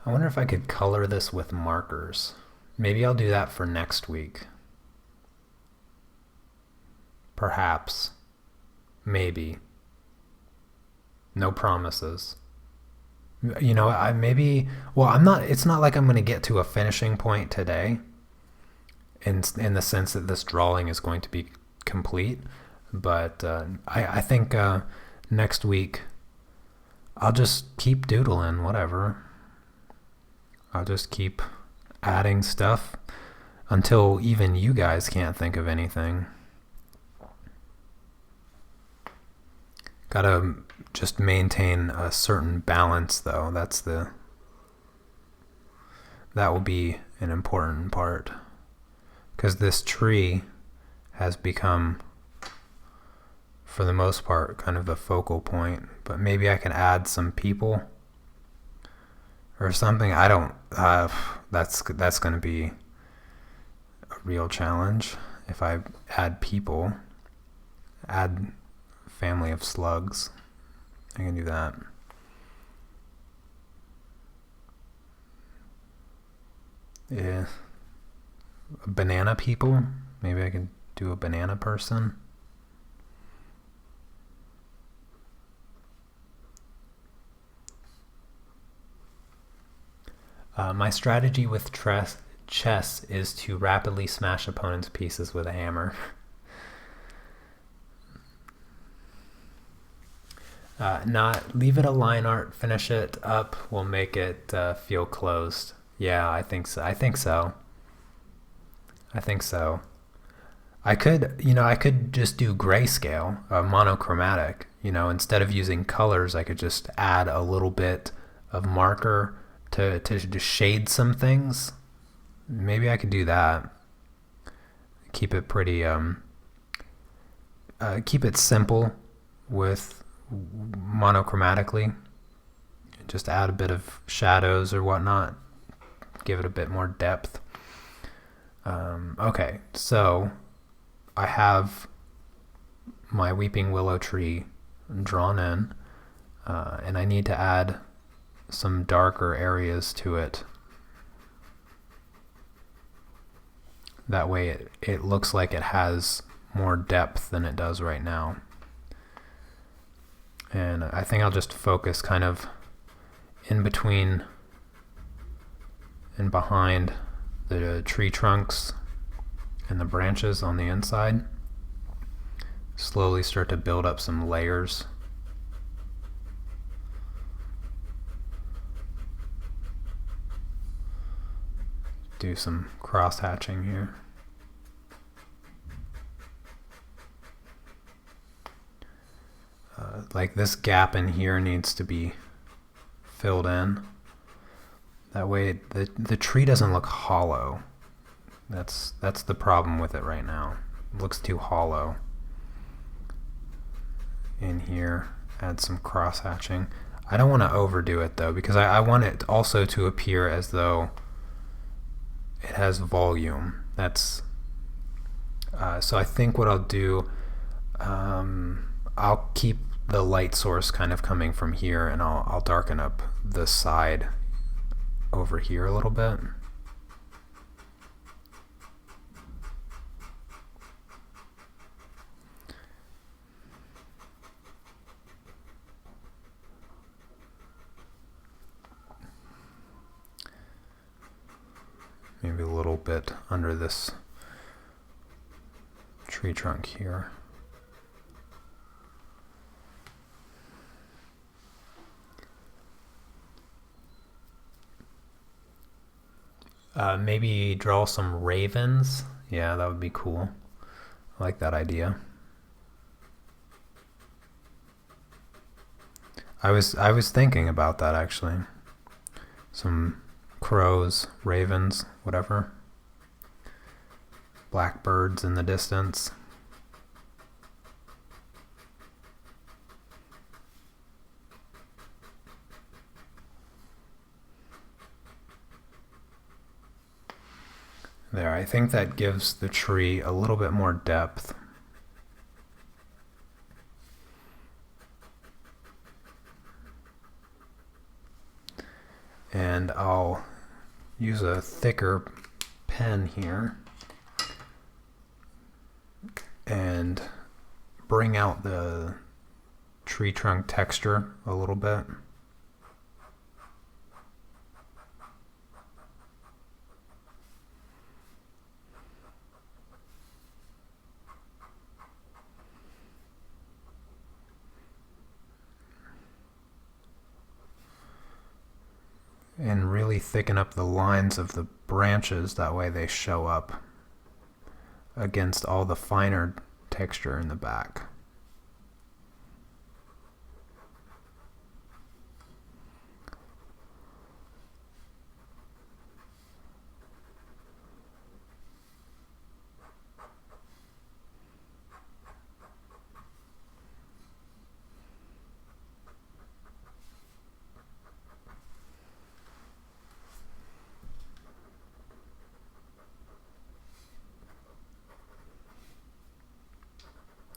[SPEAKER 1] I wonder if I could color this with markers. Maybe I'll do that for next week. Perhaps. Maybe. No promises. You know, I'm not, it's not like I'm going to get to a finishing point today in the sense that this drawing is going to be complete, but I think next week I'll just keep doodling, whatever. I'll just keep adding stuff until even you guys can't think of anything. Gotta just maintain a certain balance though. That will be an important part, because this tree has become, for the most part, kind of the focal point. But maybe I can add some people or something. I don't. That's going to be a real challenge if I add people. Add family of slugs. I can do that. Yeah. Banana people. Maybe I can do a banana person. My strategy with chess is to rapidly smash opponents' pieces with a hammer. Not leave it a line art, finish it up will make it feel closed. Yeah, I think so. I think so. I could just do grayscale, monochromatic. Instead of using colors, I could just add a little bit of marker to shade some things. Maybe I could do that. Keep it pretty, keep it simple with monochromatically. Just add a bit of shadows or whatnot. Give it a bit more depth. Okay, so I have my weeping willow tree drawn in, and I need to add some darker areas to it. That way it looks like it has more depth than it does right now. And I think I'll just focus kind of in between and behind the tree trunks and the branches on the inside. Slowly start to build up some layers. Do some cross hatching here. Like this gap in here needs to be filled in. That way the tree doesn't look hollow. That's the problem with it right now. It looks too hollow. In here, add some cross hatching. I don't want to overdo it though, because I want it also to appear as though it has volume. That's so I think what I'll do, I'll keep the light source kind of coming from here, and I'll darken up the side over here a little bit. Maybe a little bit under this tree trunk here. Maybe draw some ravens. Yeah, that would be cool. I like that idea. I was thinking about that actually. Some crows, ravens, whatever. Blackbirds in the distance. There, I think that gives the tree a little bit more depth. And I'll use a thicker pen here and bring out the tree trunk texture a little bit. And really thicken up the lines of the branches, that way they show up against all the finer texture in the back.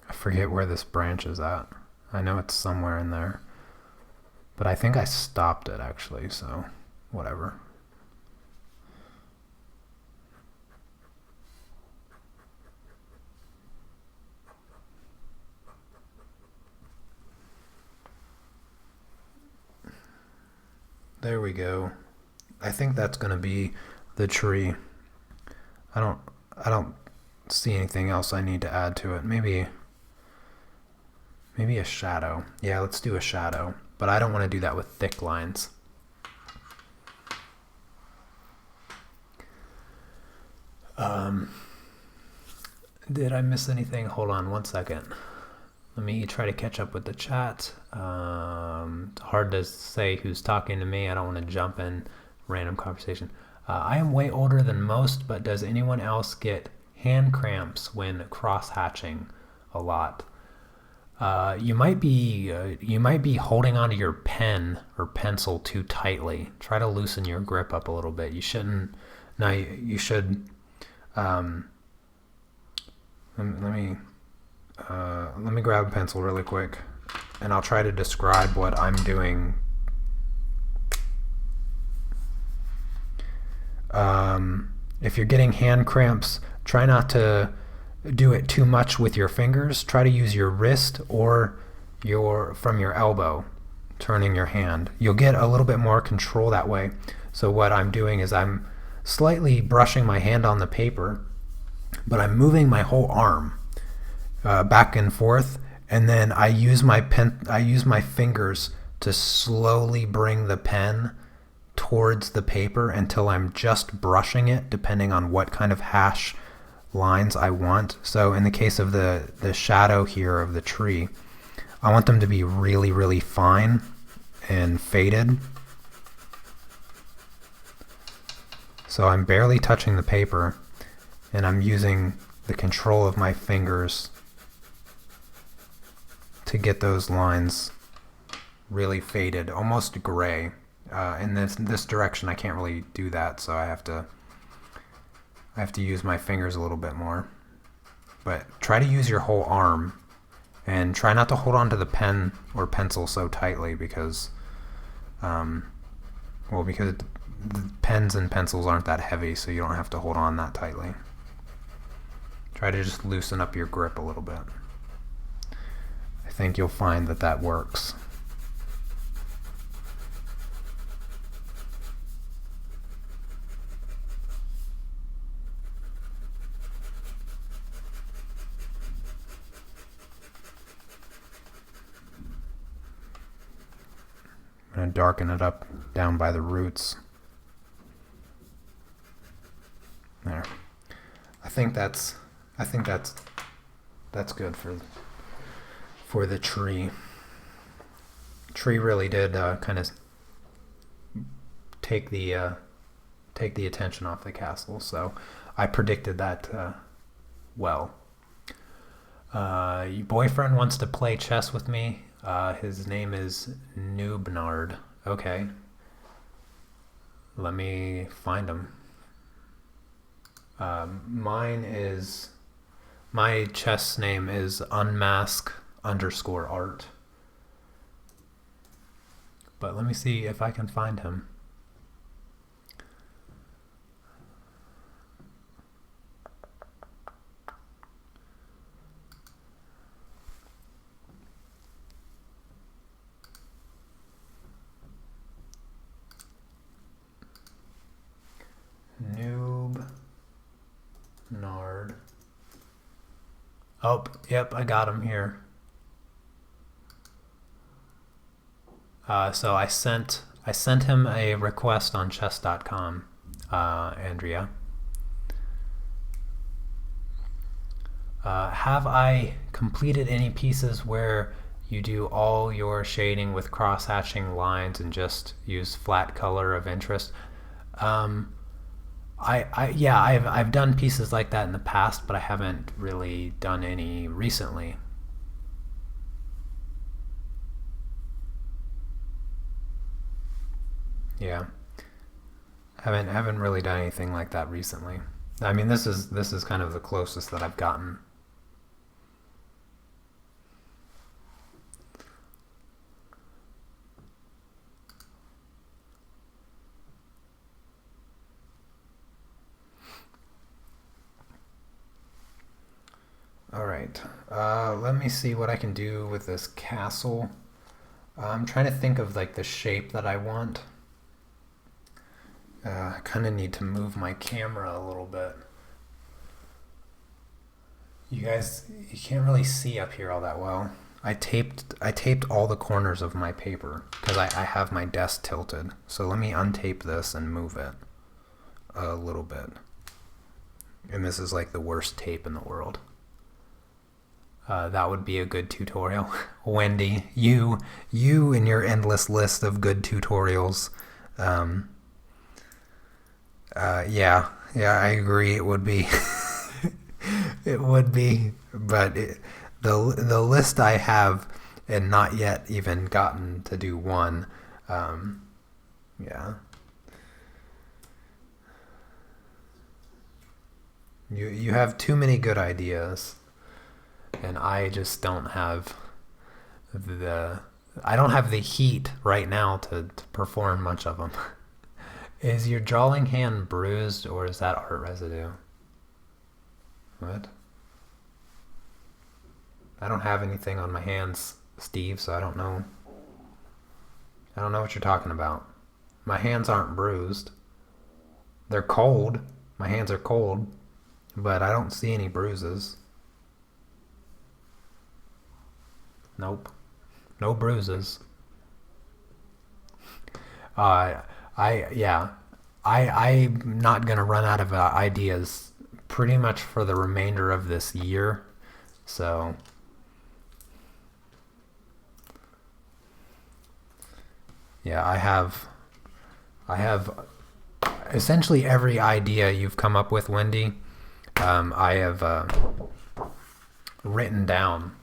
[SPEAKER 1] I forget where this branch is at. I know it's somewhere in there, but I think I stopped it actually, so whatever. There we go. I think that's going to be the tree. I don't see anything else I need to add to it. Maybe a shadow. Yeah, let's do a shadow. But I don't want to do that with thick lines. Did I miss anything? Hold on one second. Let me try to catch up with the chat. It's hard to say who's talking to me. I don't want to jump in random conversation. I am way older than most, but does anyone else get hand cramps when cross-hatching a lot? You might be holding onto your pen or pencil too tightly. Try to loosen your grip up a little bit. You shouldn't. No, you should. Let me grab a pencil really quick, and I'll try to describe what I'm doing. If you're getting hand cramps, try not to do it too much with your fingers. Try to use your wrist or from your elbow, turning your hand. You'll get a little bit more control that way. So what I'm doing is I'm slightly brushing my hand on the paper, but I'm moving my whole arm back and forth, and then I use my fingers to slowly bring the pen towards the paper until I'm just brushing it, depending on what kind of hash lines I want. So in the case of the shadow here of the tree, I want them to be really, really fine and faded. So I'm barely touching the paper, and I'm using the control of my fingers to get those lines really faded, almost gray. In this direction, I can't really do that, so I have to use my fingers a little bit more. But try to use your whole arm, and try not to hold on to the pen or pencil so tightly, because because the pens and pencils aren't that heavy, so you don't have to hold on that tightly. Try to just loosen up your grip a little bit. I think you'll find that works. I'm going to darken it up down by the roots. There. I think that's good for the tree. Tree really did kind of take the attention off the castle, so I predicted that well. Your boyfriend wants to play chess with me. His name is Noobnard. Okay. Let me find him. My chess name is Unmask _art. But let me see if I can find him. Nard. Oh, yep, I got him here. So I sent him a request on chess.com. Andrea. Have I completed any pieces where you do all your shading with cross-hatching lines and just use flat color of interest? Um, yeah, I've done pieces like that in the past, but I haven't really done any recently. Yeah, haven't really done anything like that recently. I mean, this is kind of the closest that I've gotten. All right, let me see what I can do with this castle. I'm trying to think of like the shape that I want. I kind of need to move my camera a little bit. You guys, you can't really see up here all that well. I taped all the corners of my paper because I have my desk tilted. So let me untape this and move it a little bit. And this is like the worst tape in the world. That would be a good tutorial. Wendy, you and your endless list of good tutorials. Um, yeah, I agree. It would be. It would be, but the list I have and not yet even gotten to do one. Um, yeah, you have too many good ideas, and I just don't have the I don't have the heat right now to perform much of them. Is your drawing hand bruised or is that art residue? What? I don't have anything on my hands, Steve, so I don't know. I don't know what you're talking about. My hands aren't bruised. They're cold. My hands are cold, but I don't see any bruises. Nope. No bruises. Uh, yeah. I'm not gonna run out of ideas pretty much for the remainder of this year. So yeah, I have essentially every idea you've come up with, Wendy. I have written down.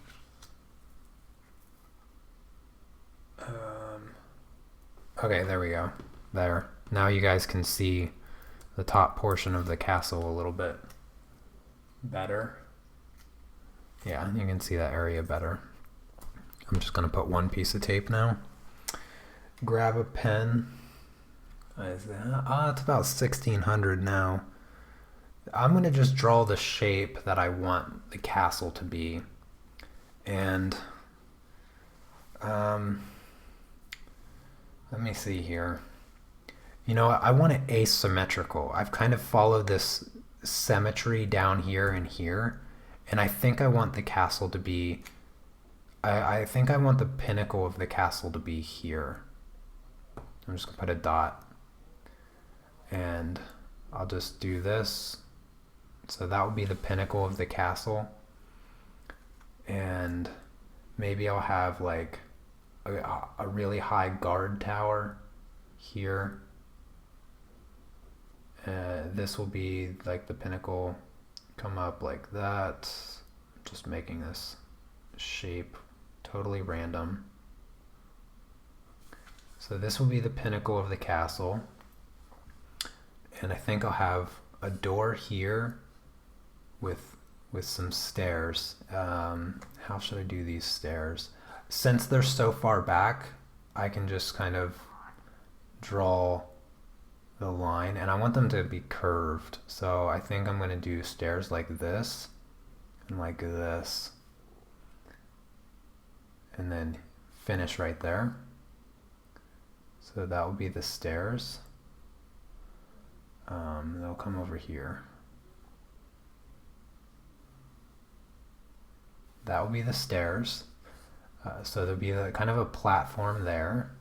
[SPEAKER 1] Okay, there we go. There. Now you guys can see the top portion of the castle a little bit better. Yeah, you can see that area better. I'm just going to put one piece of tape now. Grab a pen. It's about 1600 now. I'm going to just draw the shape that I want the castle to be. And let me see here. You know, I want it asymmetrical. I've kind of followed this symmetry down here and here, and I think I want the castle to be, I think I want the pinnacle of the castle to be here. I'm just gonna put a dot, and I'll just do this. So that would be the pinnacle of the castle, and maybe I'll have like a really high guard tower here. This will be like the pinnacle, come up like that. Just making this shape totally random. So this will be the pinnacle of the castle. And I think I'll have a door here with some stairs. How should I do these stairs? Since they're so far back, I can just kind of draw the line, and I want them to be curved. So I think I'm going to do stairs like this and like this, and then finish right there. So that will be the stairs. They'll come over here. That will be the stairs. So there'll be kind of a platform there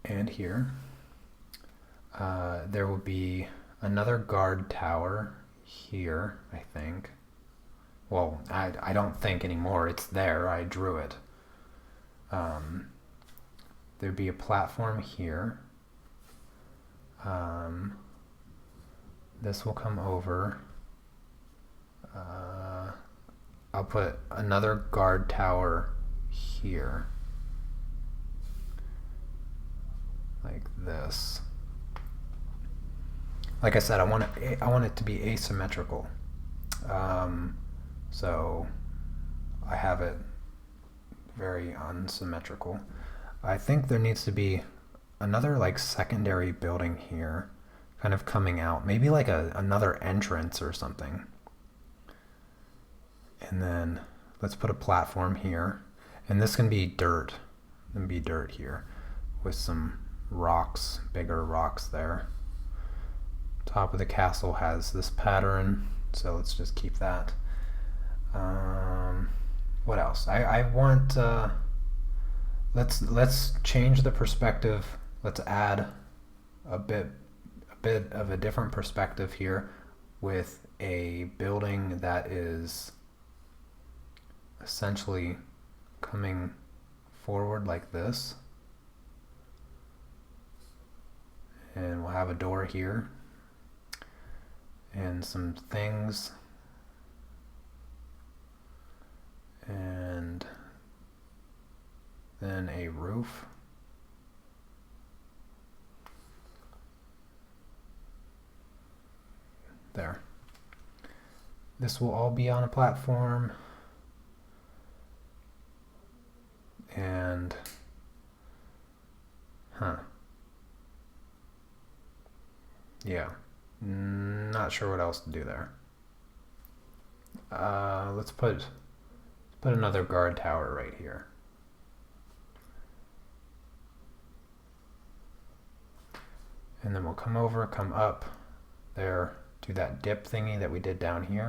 [SPEAKER 1] and here. There will be another guard tower here, I think. Well, I don't think anymore. It's there. I drew it. There'd be a platform here. This will come over. I'll put another guard tower here. Like this. Like I said, I want it to be asymmetrical. So I have it very unsymmetrical. I think there needs to be another like secondary building here, kind of coming out. Maybe like another entrance or something. And then let's put a platform here. And this can be dirt. It can be dirt here with some rocks, bigger rocks there. Top of the castle has this pattern, so let's just keep that. What else? I want let's change the perspective. Let's add a bit of a different perspective here with a building that is essentially coming forward like this. And we'll have a door here and some things, and then a roof. There. This will all be on a platform, and yeah, not sure what else to do there. Let's put another guard tower right here. And then we'll come over, come up there to that dip thingy that we did down here.